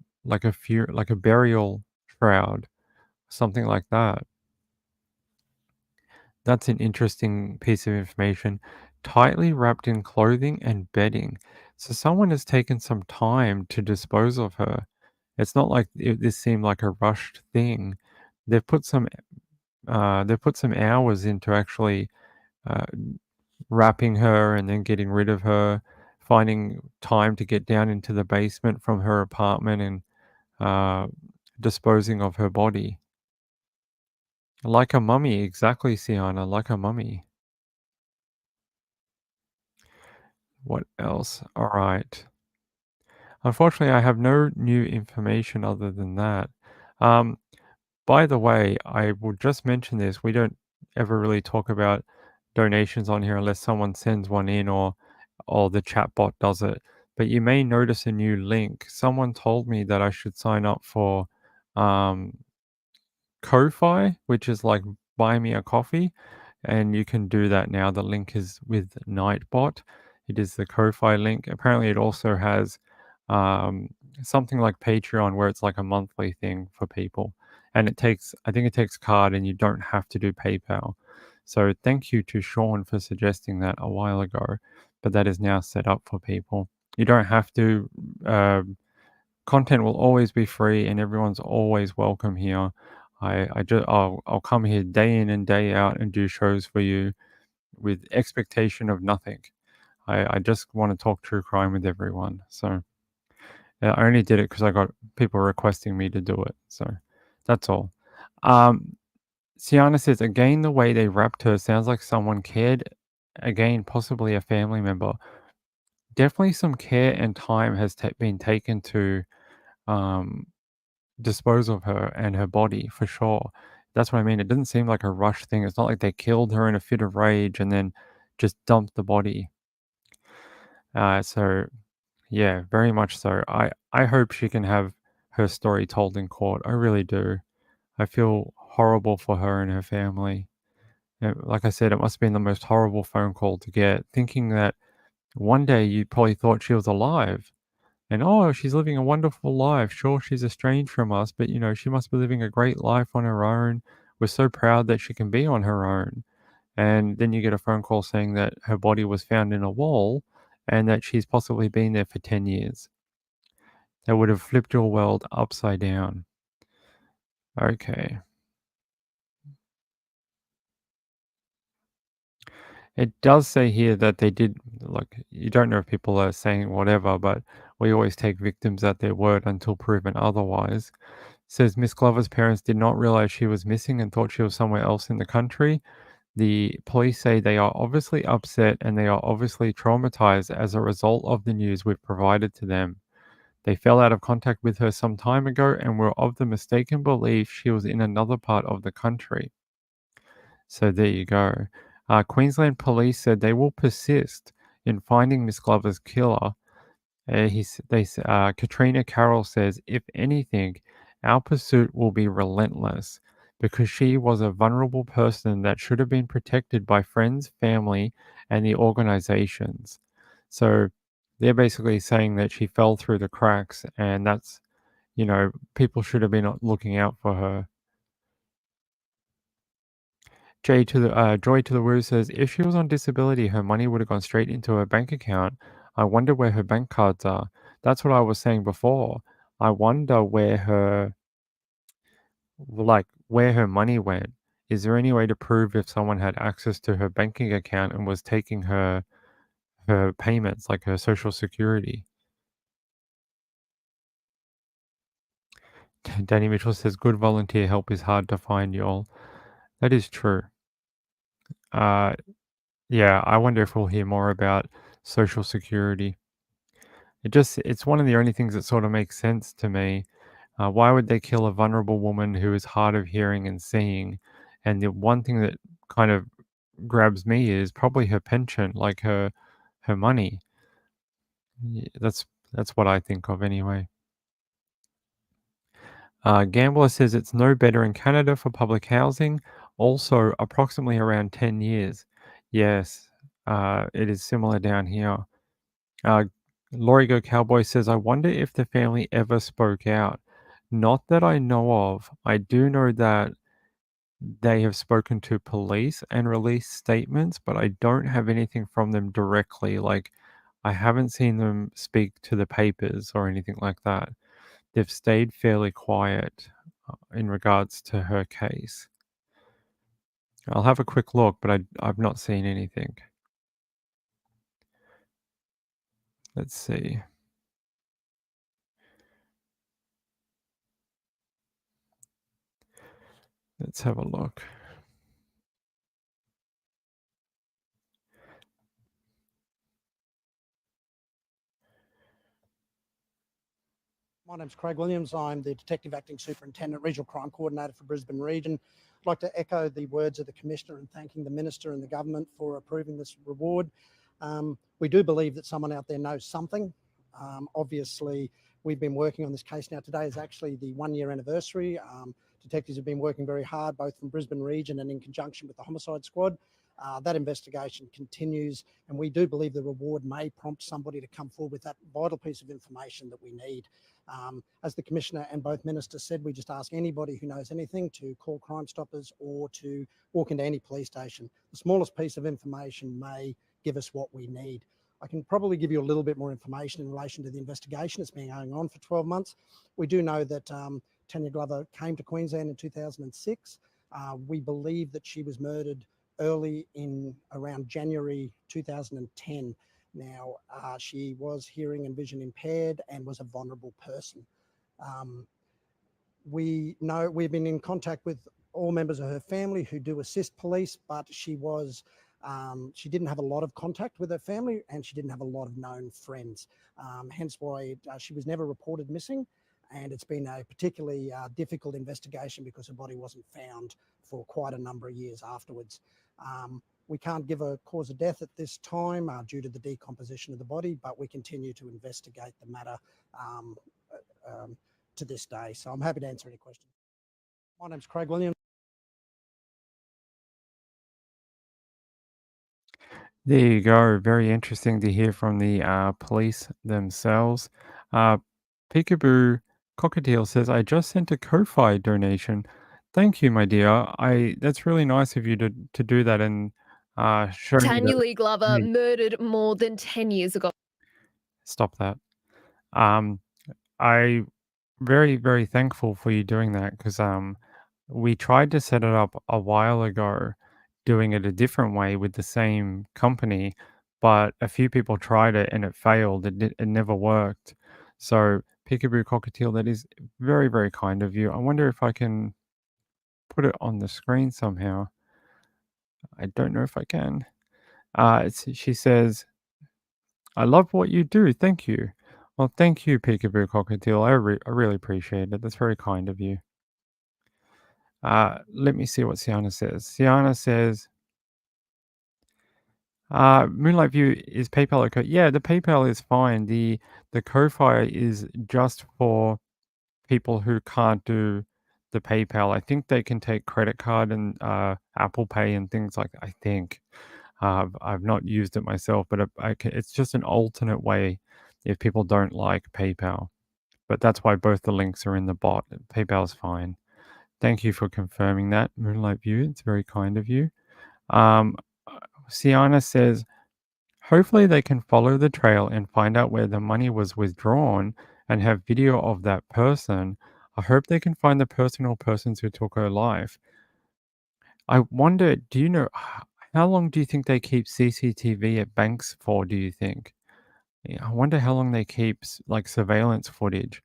burial shroud, something like that. That's an interesting piece of information. Tightly wrapped in clothing and bedding. So someone has taken some time to dispose of her. It's not like this seemed like a rushed thing. They've put some hours into actually uh, wrapping her and then getting rid of her, finding time to get down into the basement from her apartment and uh, disposing of her body. Like a mummy, exactly, Sienna, like a mummy. What else? All right. Unfortunately, I have no new information other than that. Um, by the way, I will just mention this. We don't ever really talk about donations on here unless someone sends one in or the chatbot does it. But you may notice a new link. Someone told me that I should sign up for um, Ko-fi, which is like buy me a coffee, and you can do that now. The link is with Nightbot. It is the Ko-fi link. Apparently, it also has um, something like Patreon, where it's like a monthly thing for people, and I think it takes card, and you don't have to do PayPal. So thank you to Sean for suggesting that a while ago, but that is now set up for people. You don't have to. Content will always be free, and everyone's always welcome here. I'll come here day in and day out and do shows for you with expectation of nothing. I just want to talk true crime with everyone. So I only did it because I got people requesting me to do it. So that's all. Um, Sienna says, again, the way they wrapped her sounds like someone cared. Again, possibly a family member. Definitely some care and time has been taken to um, dispose of her and her body for sure. That's what I mean. It doesn't seem like a rush thing. It's not like they killed her in a fit of rage and then just dumped the body. So yeah, very much so. I hope she can have her story told in court. I really do. I feel horrible for her and her family. Like I said, it must have been the most horrible phone call to get, thinking that one day you probably thought she was alive. And oh, she's living a wonderful life. Sure, she's estranged from us, but she must be living a great life on her own. We're so proud that she can be on her own. And then you get a phone call saying that her body was found in a wall and that she's possibly been there for 10 years. That would have flipped your world upside down. Okay. It does say here that they did, like, you don't know if people are saying whatever, but we always take victims at their word until proven otherwise. Says Miss Glover's parents did not realize she was missing and thought she was somewhere else in the country. The police say they are obviously upset and they are obviously traumatized as a result of the news we've provided to them. They fell out of contact with her some time ago and were of the mistaken belief she was in another part of the country. So there you go. Queensland police said they will persist in finding Miss Glover's killer. Katrina Carroll says, if anything, our pursuit will be relentless because she was a vulnerable person that should have been protected by friends, family, and the organizations. So they're basically saying that she fell through the cracks, and that's, people should have been looking out for her. Joy to the Woo says, if she was on disability, her money would have gone straight into her bank account. I wonder where her bank cards are. That's what I was saying before. I wonder where her money went. Is there any way to prove if someone had access to her banking account and was taking her payments, like her social security? Danny Mitchell says, good volunteer help is hard to find, y'all. That is true. Yeah, I wonder if we'll hear more about social security. It's one of the only things that sort of makes sense to me. Why would they kill a vulnerable woman who is hard of hearing and seeing? And the one thing that kind of grabs me is probably her pension, like her money. That's what I think of anyway. Gambler says it's no better in Canada for public housing, also approximately around 10 years. Yes, it is similar down here. Laurie Go Cowboy says, I wonder if the family ever spoke out. Not that I know of. I do know that they have spoken to police and released statements, but I don't have anything from them directly. Like, I haven't seen them speak to the papers or anything like that. They've stayed fairly quiet in regards to her case. I'll have a quick look, but I've not seen anything. Let's see. Let's have a look. My name's Craig Williams. I'm the Detective Acting Superintendent, Regional Crime Coordinator for Brisbane Region. I'd like to echo the words of the Commissioner and thanking the Minister and the Government for approving this reward. We do believe that someone out there knows something. Obviously, we've been working on this case now. Today is actually the 1-year anniversary. Detectives have been working very hard, both from Brisbane Region and in conjunction with the Homicide Squad. That investigation continues, and we do believe the reward may prompt somebody to come forward with that vital piece of information that we need. As the Commissioner and both Ministers said, we just ask anybody who knows anything to call Crime Stoppers or to walk into any police station. The smallest piece of information may give us what we need. I can probably give you a little bit more information in relation to the investigation. It's been going on for 12 months. We do know that Tanya Glover came to Queensland in 2006. We believe that she was murdered early in around January 2010. Now, she was hearing and vision impaired and was a vulnerable person. We know we've been in contact with all members of her family who do assist police, but she didn't have a lot of contact with her family and she didn't have a lot of known friends. Hence why she was never reported missing. and it's been a particularly difficult investigation because her body wasn't found for quite a number of years afterwards. We can't give a cause of death at this time due to the decomposition of the body, but we continue to investigate the matter to this day. So I'm happy to answer any questions. My name's Craig Williams. There you go. Very interesting to hear from the police themselves. Peekaboo Cockatiel says, "I just sent a Ko-fi donation. Thank you, my dear. That's really nice of you to do that and show me Tanya that." Lee Glover Hey, murdered more than 10 years ago. stop that. Um, I very, very thankful for you doing that because we tried to set it up a while ago, doing it a different way with the same company, but a few people tried it and it failed. It never worked. So, Peekaboo Cockatiel, that is very, very kind of you. I wonder if I can put it on the screen somehow. I don't know if I can. She says, "I love what you do. Thank you." Well, thank you, Peekaboo Cockatiel. I really appreciate it. That's very kind of you. Let me see what Sienna says. Sienna says, Moonlight View, is PayPal okay? Yeah, the PayPal is fine. The Ko-fi is just for people who can't do the PayPal. I think they can take credit card and Apple Pay and things like that, I think. I've not used it myself, but it's just an alternate way if people don't like PayPal. But that's why both the links are in the bot. PayPal's fine. Thank you for confirming that, Moonlight View. It's very kind of you. Sienna says, "Hopefully they can follow the trail and find out where the money was withdrawn and have video of that person. I hope they can find the person or persons who took her life." I wonder, do you know, how long do you think they keep CCTV at banks for, do you think? Yeah, I wonder how long they keep like surveillance footage.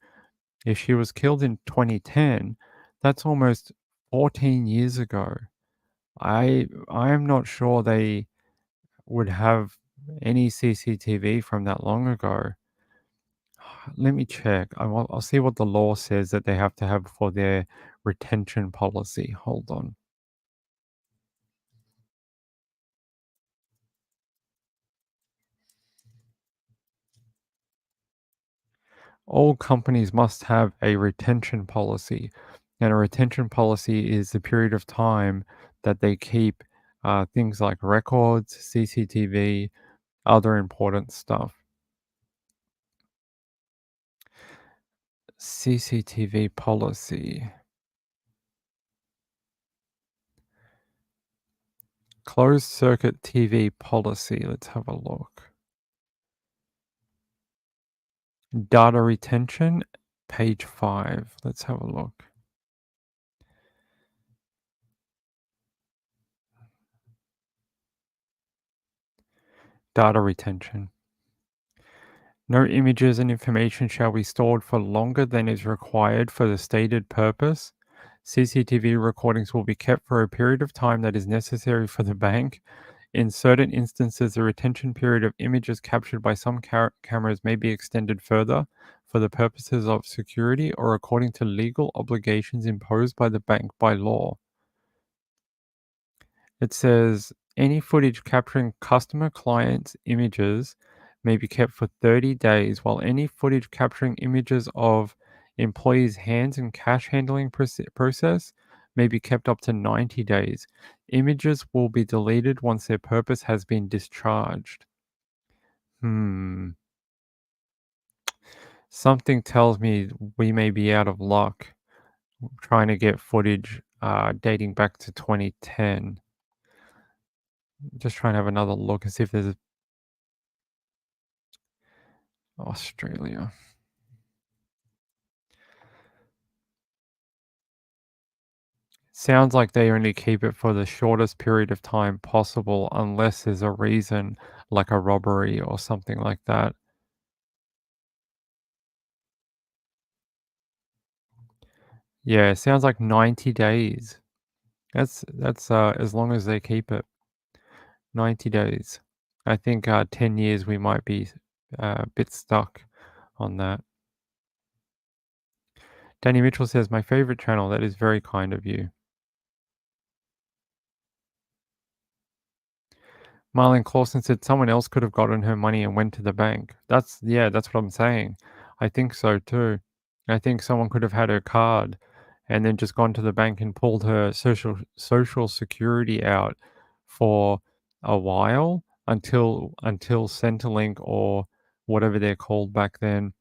If she was killed in 2010, that's almost 14 years ago. I am not sure they would have any CCTV from that long ago. Let me check. I'll see what the law says that they have to have for their retention policy. Hold on. All companies must have a retention policy, and a retention policy is the period of time that they keep things like records, CCTV, other important stuff. CCTV policy. Closed circuit TV policy. Let's have a look. Data retention, page 5. Let's have a look. Data retention. No images and information shall be stored for longer than is required for the stated purpose. CCTV recordings will be kept for a period of time that is necessary for the bank. In certain instances, the retention period of images captured by some cameras may be extended further for the purposes of security or according to legal obligations imposed by the bank by law. It says any footage capturing customer clients' images may be kept for 30 days, while any footage capturing images of employees' hands and cash handling process may be kept up to 90 days. Images will be deleted once their purpose has been discharged. Something tells me we may be out of luck trying to get footage dating back to 2010. Just trying to have another look and see if there's Australia. Sounds like they only keep it for the shortest period of time possible unless there's a reason like a robbery or something like that. Yeah, it sounds like 90 days. That's as long as they keep it. 90 days. I think 10 years we might be a bit stuck on that. Danny Mitchell says, my favorite channel. That is very kind of you. Marlene Clausen said someone else could have gotten her money and went to the bank. That's what I'm saying. I think so too. I think someone could have had her card and then just gone to the bank and pulled her social security out for a while until Centrelink or whatever they're called back then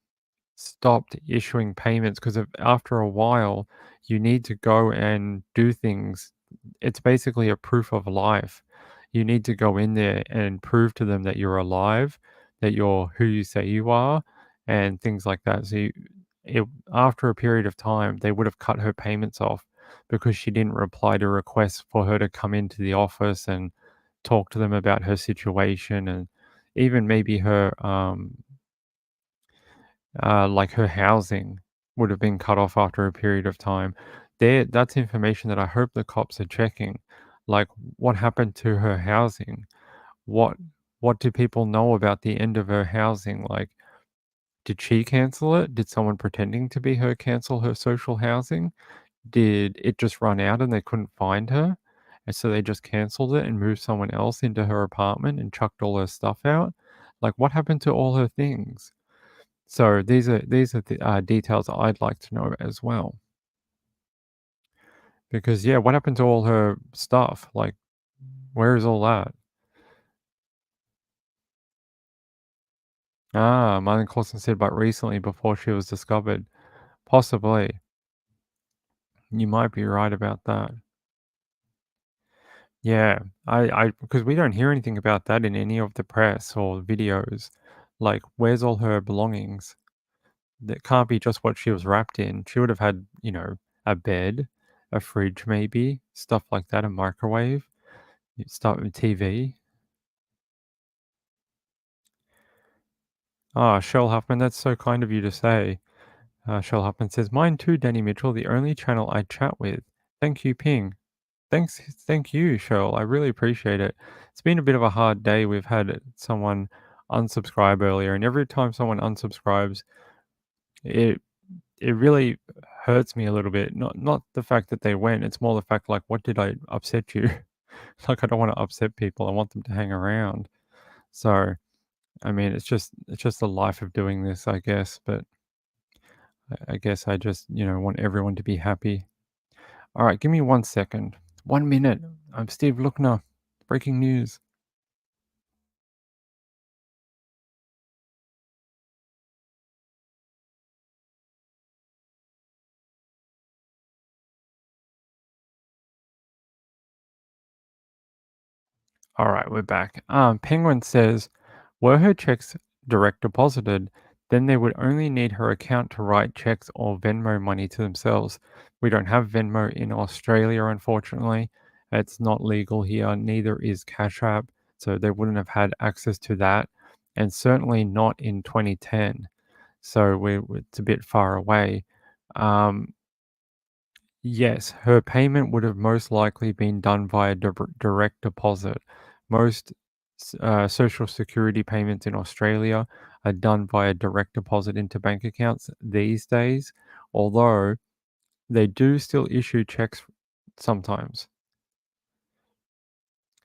stopped issuing payments, because after a while you need to go and do things. It's basically a proof of life. You need to go in there and prove to them that you're alive, that you're who you say you are, and things like that. So after a period of time, they would have cut her payments off because she didn't reply to requests for her to come into the office and talk to them about her situation, and even maybe her like her housing would have been cut off after a period of time. That's information that I hope the cops are checking. Like, what happened to her housing? What do people know about the end of her housing? Like, did she cancel it? Did someone pretending to be her cancel her social housing? Did it just run out and they couldn't find her? And so they just canceled it and moved someone else into her apartment and chucked all her stuff out? Like, what happened to all her things? So these are the details I'd like to know as well. Because what happened to all her stuff? Like, where is all that? Marlene Clausen said, but recently, before she was discovered. Possibly. You might be right about that. Yeah, I because we don't hear anything about that in any of the press or videos. Like, where's all her belongings? That can't be just what she was wrapped in. She would have had, a bed, a fridge maybe, stuff like that, a microwave. You start with TV. Shell Huffman, that's so kind of you to say. Shell Huffman says, mine too, Danny Mitchell, the only channel I chat with. Thank you, Ping. Thank you, Shell. I really appreciate it. It's been a bit of a hard day. We've had someone unsubscribe earlier, and every time someone unsubscribes, it really hurts me a little bit. Not the fact that they went, it's more the fact, like, what did I upset you? Like, I don't want to upset people. I want them to hang around. So, I mean, it's just the life of doing this, I guess. But I guess I just, want everyone to be happy. All right, give me 1 second. 1 minute. I'm Steve Lookner. Breaking news. All right, we're back. Penguin says, were her checks direct deposited, then they would only need her account to write checks or Venmo money to themselves. We don't have Venmo in Australia, unfortunately. It's not legal here. Neither is Cash App, so they wouldn't have had access to that, and certainly not in 2010. So it's a bit far away. Yes, her payment would have most likely been done via direct deposit. Most social security payments in Australia are done via direct deposit into bank accounts these days, although they do still issue checks sometimes.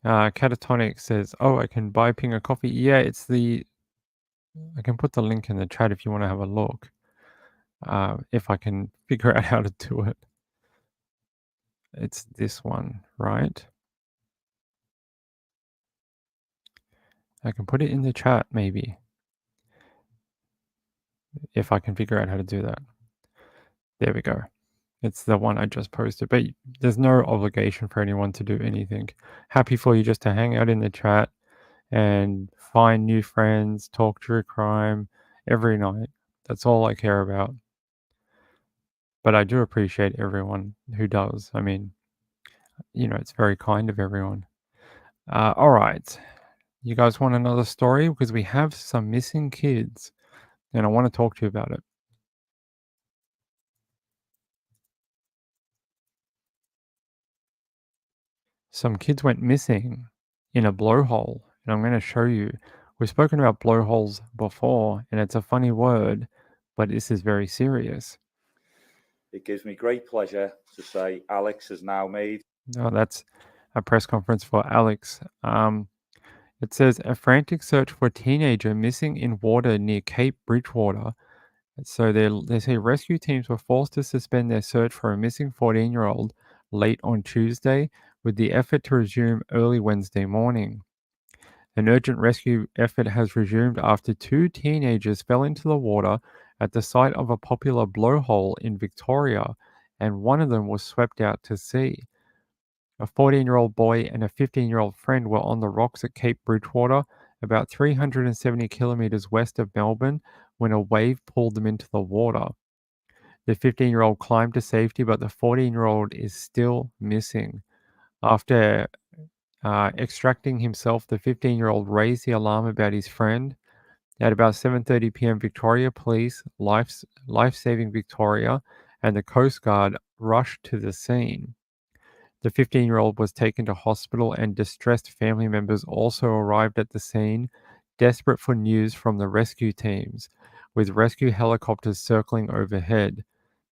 Catatonic says, oh, I can buy Ping a coffee. Yeah, I can put the link in the chat if you want to have a look. If I can figure out how to do it. It's this one, right? I can put it in the chat, maybe. If I can figure out how to do that. There we go. It's the one I just posted, but there's no obligation for anyone to do anything. Happy for you just to hang out in the chat and find new friends, talk true crime every night. That's all I care about. But I do appreciate everyone who does. I mean, it's very kind of everyone. All right. You guys want another story? Because we have some missing kids, and I want to talk to you about it. Some kids went missing in a blowhole, and I'm going to show you. We've spoken about blowholes before, and it's a funny word, but this is very serious. it gives me great pleasure to say Alex has now made. Oh, that's a press conference for Alex. It says a frantic search for a teenager missing in water near Cape Bridgewater. So they say rescue teams were forced to suspend their search for a missing 14-year-old late on Tuesday, with the effort to resume early Wednesday morning. An urgent rescue effort has resumed after 2 teenagers fell into the water at the site of a popular blowhole in Victoria, and one of them was swept out to sea. A 14-year-old boy and a 15-year-old friend were on the rocks at Cape Bridgewater, about 370 kilometres west of Melbourne, when a wave pulled them into the water. The 15-year-old climbed to safety, but the 14-year-old is still missing. After extracting himself, the 15-year-old raised the alarm about his friend. At about 7:30 p.m., Victoria Police, Life-Saving Victoria, and the Coast Guard rushed to the scene. The 15-year-old was taken to hospital, and distressed family members also arrived at the scene, desperate for news from the rescue teams, with rescue helicopters circling overhead.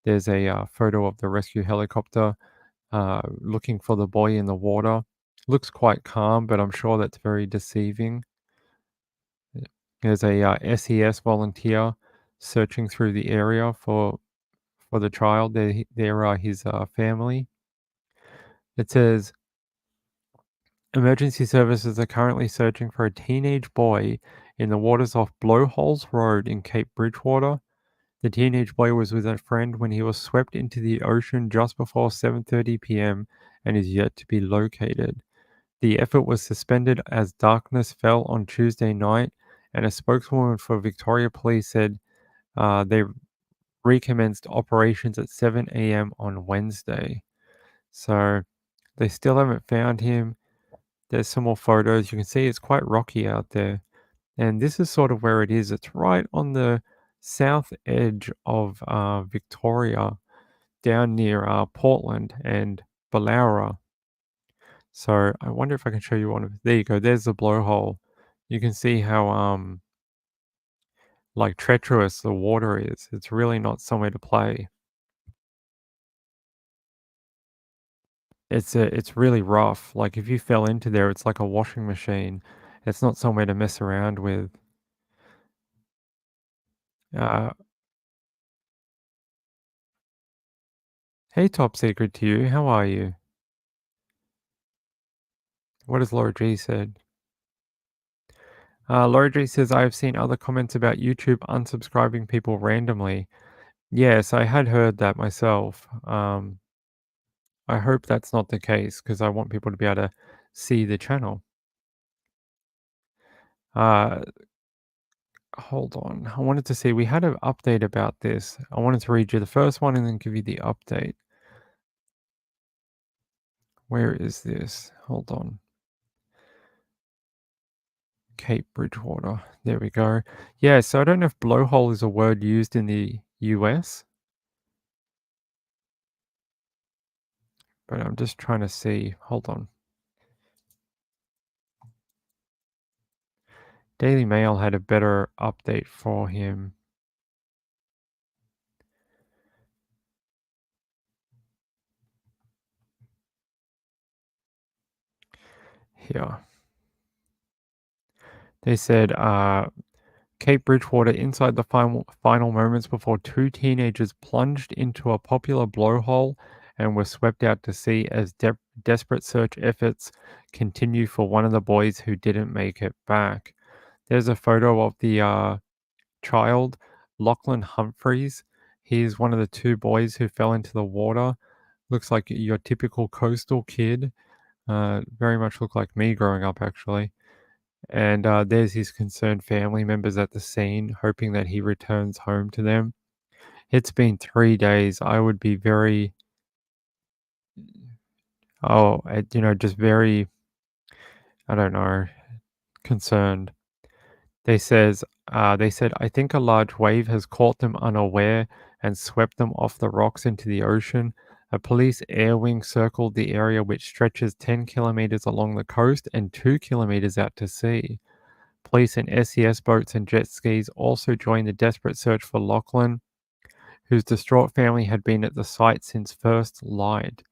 There's a photo of the rescue helicopter looking for the boy in the water. Looks quite calm, but I'm sure that's very deceiving. There's a SES volunteer searching through the area for the child. There are his family. It says, emergency services are currently searching for a teenage boy in the waters off Blowholes Road in Cape Bridgewater. The teenage boy was with a friend when he was swept into the ocean just before 7:30 p.m. and is yet to be located. The effort was suspended as darkness fell on Tuesday night, and a spokeswoman for Victoria Police said they recommenced operations at 7 a.m. on Wednesday. So they still haven't found him. There's some more photos. You can see it's quite rocky out there. And this is sort of where it is. It's right on the south edge of Victoria, down near Portland and Ballowra. So I wonder if I can show you one of. There you go. There's the blowhole. You can see how like treacherous the water is. It's really not somewhere to play. It's really rough. Like if you fell into there, it's like a washing machine. It's not somewhere to mess around with. Hey, Top Secret to you. How are you? What has Laura G said? Laura G says, I have seen other comments about YouTube unsubscribing people randomly. Yes, I had heard that myself. I hope that's not the case because I want people to be able to see the channel. Hold on. I wanted to see, we had an update about this. I wanted to read you the first one and then give you the update. Where is this? Hold on. Cape Bridgewater. There we go. Yeah, so I don't know if blowhole is a word used in the US. But I'm just trying to see. Hold on. Daily Mail had a better update for him. Here. They said, Cape Bridgewater, inside the final moments before 2 teenagers plunged into a popular blowhole and were swept out to sea as desperate search efforts continue for one of the boys who didn't make it back. There's a photo of the child, Lachlan Humphreys. He's one of the 2 boys who fell into the water. Looks like your typical coastal kid. Very much looked like me growing up, actually. And there's his concerned family members at the scene, hoping that he returns home to them. It's been 3 days. I would be very, just very, I don't know, concerned. They said, I think a large wave has caught them unaware and swept them off the rocks into the ocean. A police air wing circled the area, which stretches 10 kilometers along the coast and 2 kilometers out to sea. Police and SES boats and jet skis also joined the desperate search for Lachlan, whose distraught family had been at the site since first lied.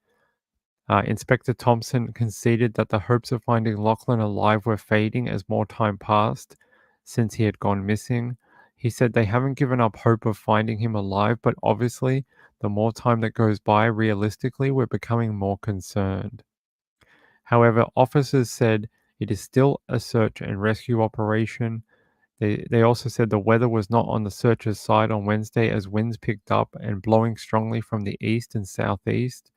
Inspector Thompson conceded that the hopes of finding Lachlan alive were fading as more time passed since he had gone missing. He said they haven't given up hope of finding him alive, but obviously, the more time that goes by, realistically, we're becoming more concerned. However, officers said it is still a search and rescue operation. They also said the weather was not on the searchers' side on Wednesday as winds picked up and blowing strongly from the east and southeast.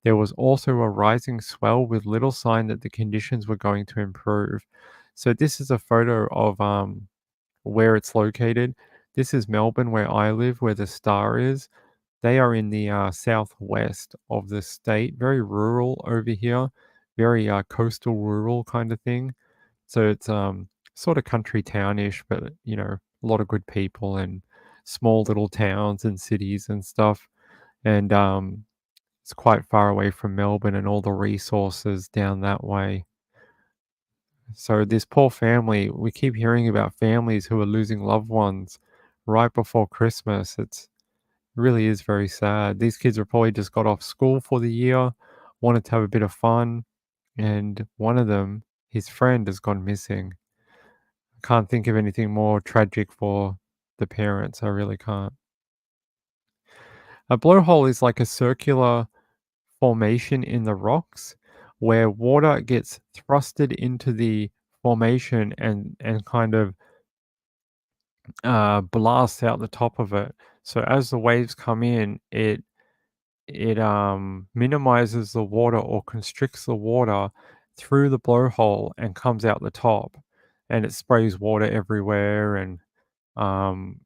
There was also a rising swell with little sign that the conditions were going to improve. So this is a photo of where it's located. This is Melbourne, where I live, where the Star is. They are in the southwest of the state, very rural over here, very coastal rural kind of thing. So it's sort of country townish, but a lot of good people and small little towns and cities and stuff. And it's quite far away from Melbourne and all the resources down that way. So this poor family, we keep hearing about families who are losing loved ones right before Christmas. It really is very sad. These kids are probably just got off school for the year, wanted to have a bit of fun, and one of them, his friend, has gone missing. I can't think of anything more tragic for the parents. I really can't. A blowhole is like a circular formation in the rocks where water gets thrusted into the formation and kind of blasts out the top of it. So as the waves come in, it minimizes the water or constricts the water through the blowhole and comes out the top, and it sprays water everywhere. And um,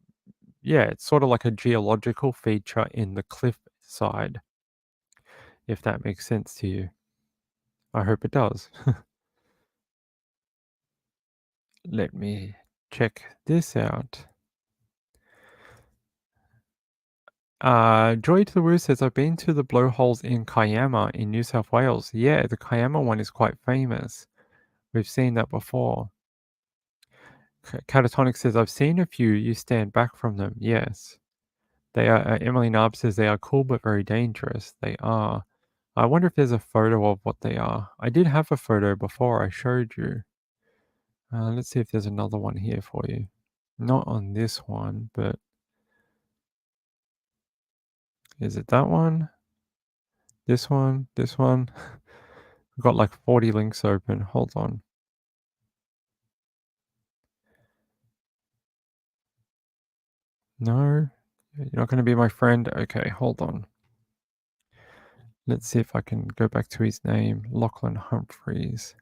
yeah, it's sort of like a geological feature in the cliff side, if that makes sense to you. I hope it does. Let me check this out. Joy to the Woo says, I've been to the blowholes in Kiama in New South Wales. Yeah, the Kiama one is quite famous. We've seen that before. Catatonic says, I've seen a few. You stand back from them. Yes. They are, Emily Narb says, they are cool but very dangerous. They are. I wonder if there's a photo of what they are. I did have a photo before I showed you. Let's see if there's another one here for you. Not on this one, but is it that one? This one? This one? We've got like 40 links open. Hold on. No? You're not going to be my friend? Okay, hold on. Let's see if I can go back to his name. Lachlan Humphreys.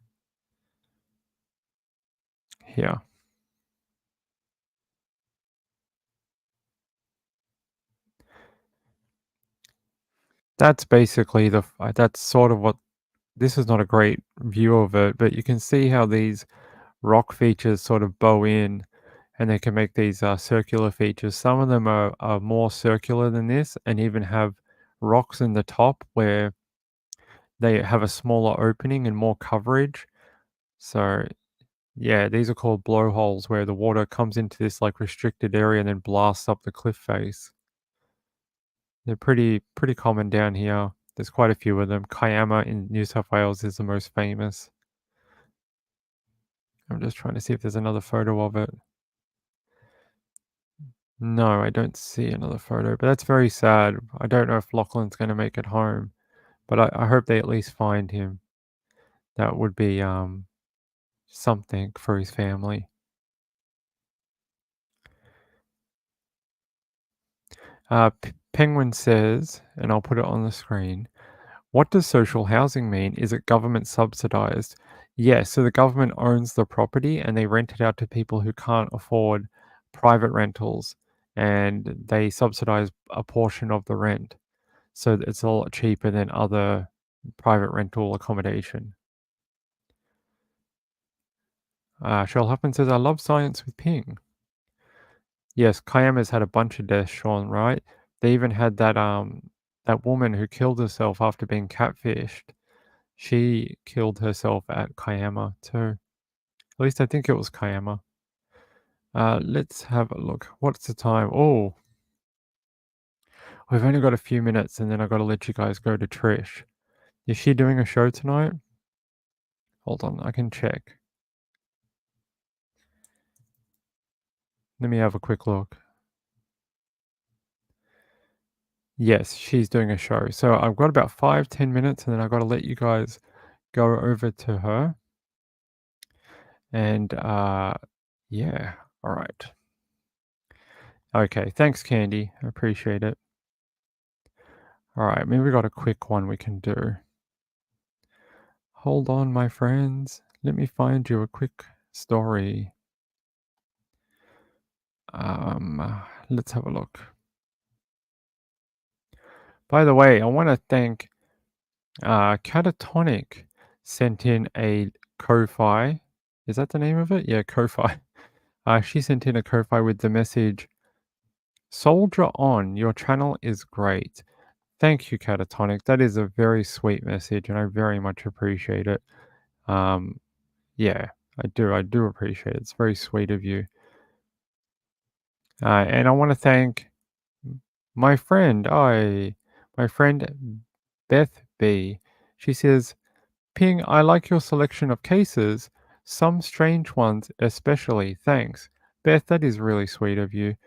Here. That's basically that's sort of what, this is not a great view of it, but you can see how these rock features sort of bow in and they can make these circular features. Some of them are more circular than this and even have rocks in the top where they have a smaller opening and more coverage. So yeah, these are called blowholes where the water comes into this like restricted area and then blasts up the cliff face. They're pretty common down here. There's quite a few of them. Kiama in New South Wales is the most famous. I'm just trying to see if there's another photo of it. No, I don't see another photo, but that's very sad. I don't know if Lachlan's going to make it home, but I hope they at least find him. That would be something for his family. Penguin says, and I'll put it on the screen, what does social housing mean? Is it government subsidized? Yes, so the government owns the property and they rent it out to people who can't afford private rentals, and they subsidize a portion of the rent. So it's a lot cheaper than other private rental accommodation. Cheryl Huffman says, I love science with Ping. Yes, Kiama's had a bunch of deaths, Sean, right? They even had that woman who killed herself after being catfished. She killed herself at Kiama too. At least I think it was Kiama. Let's have a look. What's the time? Oh, We've only got a few minutes and then I've got to let you guys go to Trish. Is she doing a show tonight? Hold on, I can check. Let me have a quick look. Yes, she's doing a show. So I've got about 5-10 minutes and then I've got to let you guys go over to her. And yeah, all right. Okay, thanks, Candy. I appreciate it. All right, maybe we got a quick one we can do. Hold on, my friends. Let me find you a quick story. Let's have a look. By the way, I want to thank Catatonic sent in a Ko-Fi. Is that the name of it? Yeah, Ko-Fi. She sent in a Ko-Fi with the message, "Soldier on, your channel is great." Thank you, Catatonic. That is a very sweet message, and I very much appreciate it. Yeah, I do appreciate it. It's very sweet of you. And I want to thank my friend, Beth B. She says, "Ping, I like your selection of cases, some strange ones especially. Thanks." Beth, that is really sweet of you.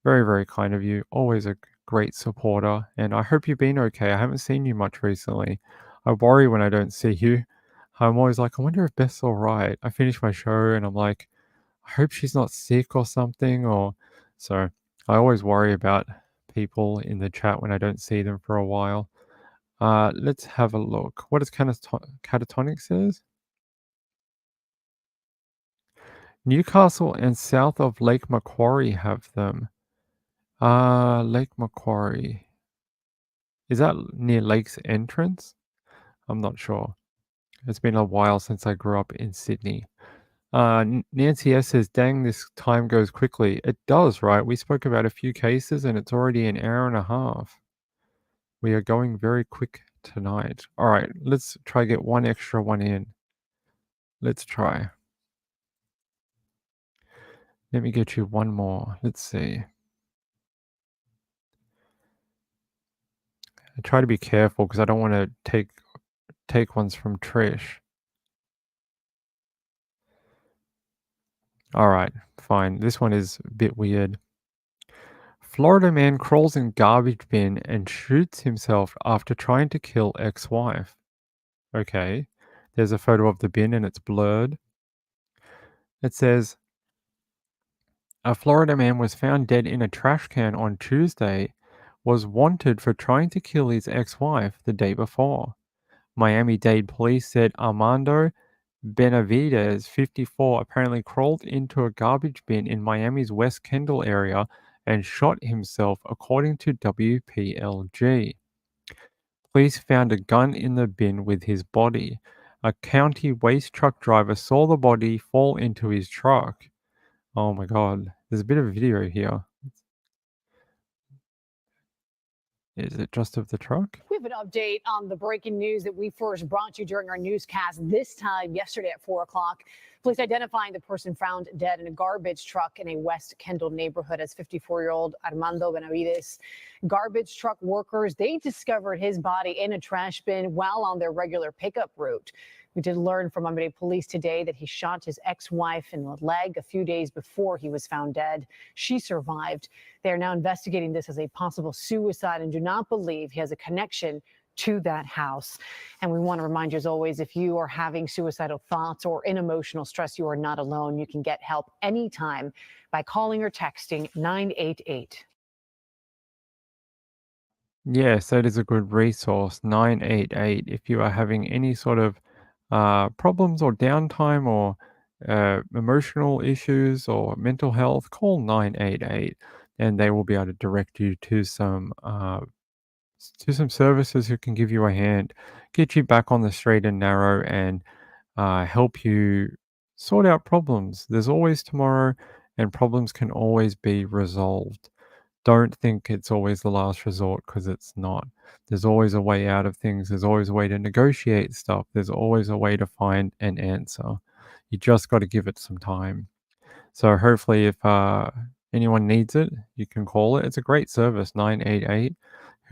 Very, very kind of you. Always a great supporter. And I hope you've been okay. I haven't seen you much recently. I worry when I don't see you. I'm always like, I wonder if Beth's all right. I finish my show and I'm like, I hope she's not sick or something. Or so I always worry about people in the chat when I don't see them for a while. Let's have a look. What does Catatonic says? Newcastle and south of Lake Macquarie have them. Lake Macquarie. Is that near Lake's entrance? I'm not sure. It's been a while since I grew up in Sydney. Nancy S says, "Dang, this time goes quickly." It does, right? We spoke about a few cases and it's already an hour and a half. We are going very quick tonight. All right, let's try get one extra one in. Let's try. Let me get you one more. Let's see. I try to be careful because I don't want to take ones from Trish. All right, fine. This one is a bit weird. Florida man crawls in garbage bin and shoots himself after trying to kill ex-wife. Okay. There's a photo of the bin and it's blurred. It says, a Florida man was found dead in a trash can on Tuesday, was wanted for trying to kill his ex-wife the day before. Miami-Dade police said Armando Benavides, 54, apparently crawled into a garbage bin in Miami's West Kendall area and shot himself, according to WPLG. Police found a gun in the bin with his body. A county waste truck driver saw the body fall into his truck. Oh my god, there's a bit of video here. Is it just of the truck? We have an update on the breaking news that we first brought you during our newscast this time yesterday at 4 o'clock. Police identifying the person found dead in a garbage truck in a West Kendall neighborhood as 54-year-old Armando Benavides. Garbage truck workers, they discovered his body in a trash bin while on their regular pickup route. We did learn from Miami police today that he shot his ex-wife in the leg a few days before he was found dead. She survived. They are now investigating this as a possible suicide and do not believe he has a connection to that house. And we want to remind you, as always, if you are having suicidal thoughts or in emotional stress, you are not alone. You can get help anytime by calling or texting 988. Yes, that is a good resource, 988. If you are having any sort of problems or downtime or emotional issues or mental health, call 988 and they will be able to direct you to some services who can give you a hand, get you back on the straight and narrow, and help you sort out problems. There's always tomorrow, and problems can always be resolved. Don't think it's always the last resort, because it's not. There's always a way out of things. There's always a way to negotiate stuff. There's always a way to find an answer. You just got to give it some time. So hopefully if anyone needs it, you can call it. It's a great service, 988.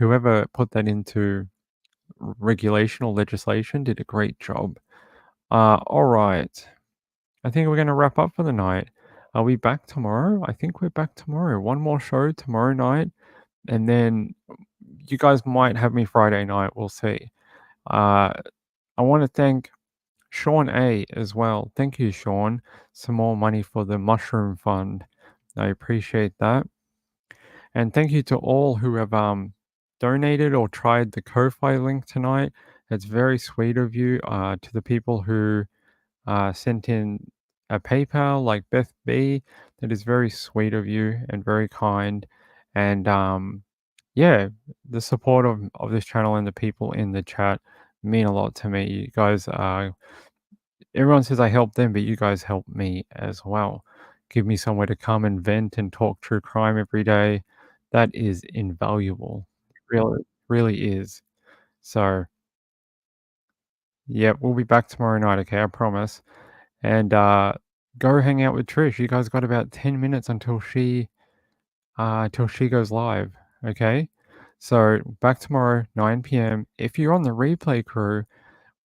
whoever put that into regulation or legislation did a great job. All right. I think we're going to wrap up for the night. Are we back tomorrow? I think we're back tomorrow. One more show tomorrow night. And then you guys might have me Friday night. We'll see. I want to thank Sean A as well. Thank you, Sean. Some more money for the Mushroom Fund. I appreciate that. And thank you to all who have donated or tried the Ko-Fi link tonight. It's very sweet of you. To the people who sent in a PayPal, like Beth B, that is very sweet of you and very kind. And yeah, the support of this channel and the people in the chat mean a lot to me. You guys, everyone says I help them, but you guys help me as well. Give me somewhere to come and vent and talk true crime every day. That is invaluable. It really is. So, yeah, we'll be back tomorrow night, okay? I promise. And go hang out with Trish. You guys got about 10 minutes until she goes live, okay? So back tomorrow, 9 p.m. If you're on the replay crew,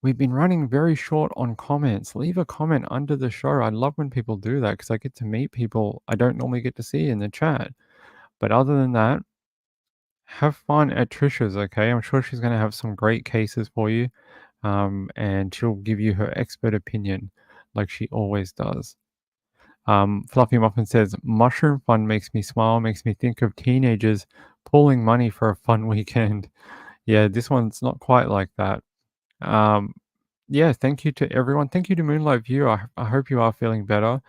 we've been running very short on comments. Leave a comment under the show. I love when people do that because I get to meet people I don't normally get to see in the chat. But other than that, have fun at Trisha's, okay? I'm sure she's going to have some great cases for you. And she'll give you her expert opinion like she always does. Fluffy Muffin says, Mushroom Fun makes me smile, makes me think of teenagers pooling money for a fun weekend. Yeah, this one's not quite like that. Yeah, thank you to everyone. Thank you to Moonlight View. I hope you are feeling better.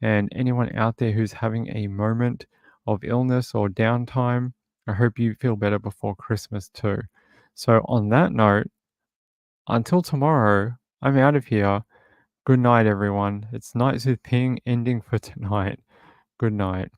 And anyone out there who's having a moment of illness or downtime, I hope you feel better before Christmas too. So on that note, until tomorrow, I'm out of here. Good night, everyone. It's Nights with Ping ending for tonight. Good night.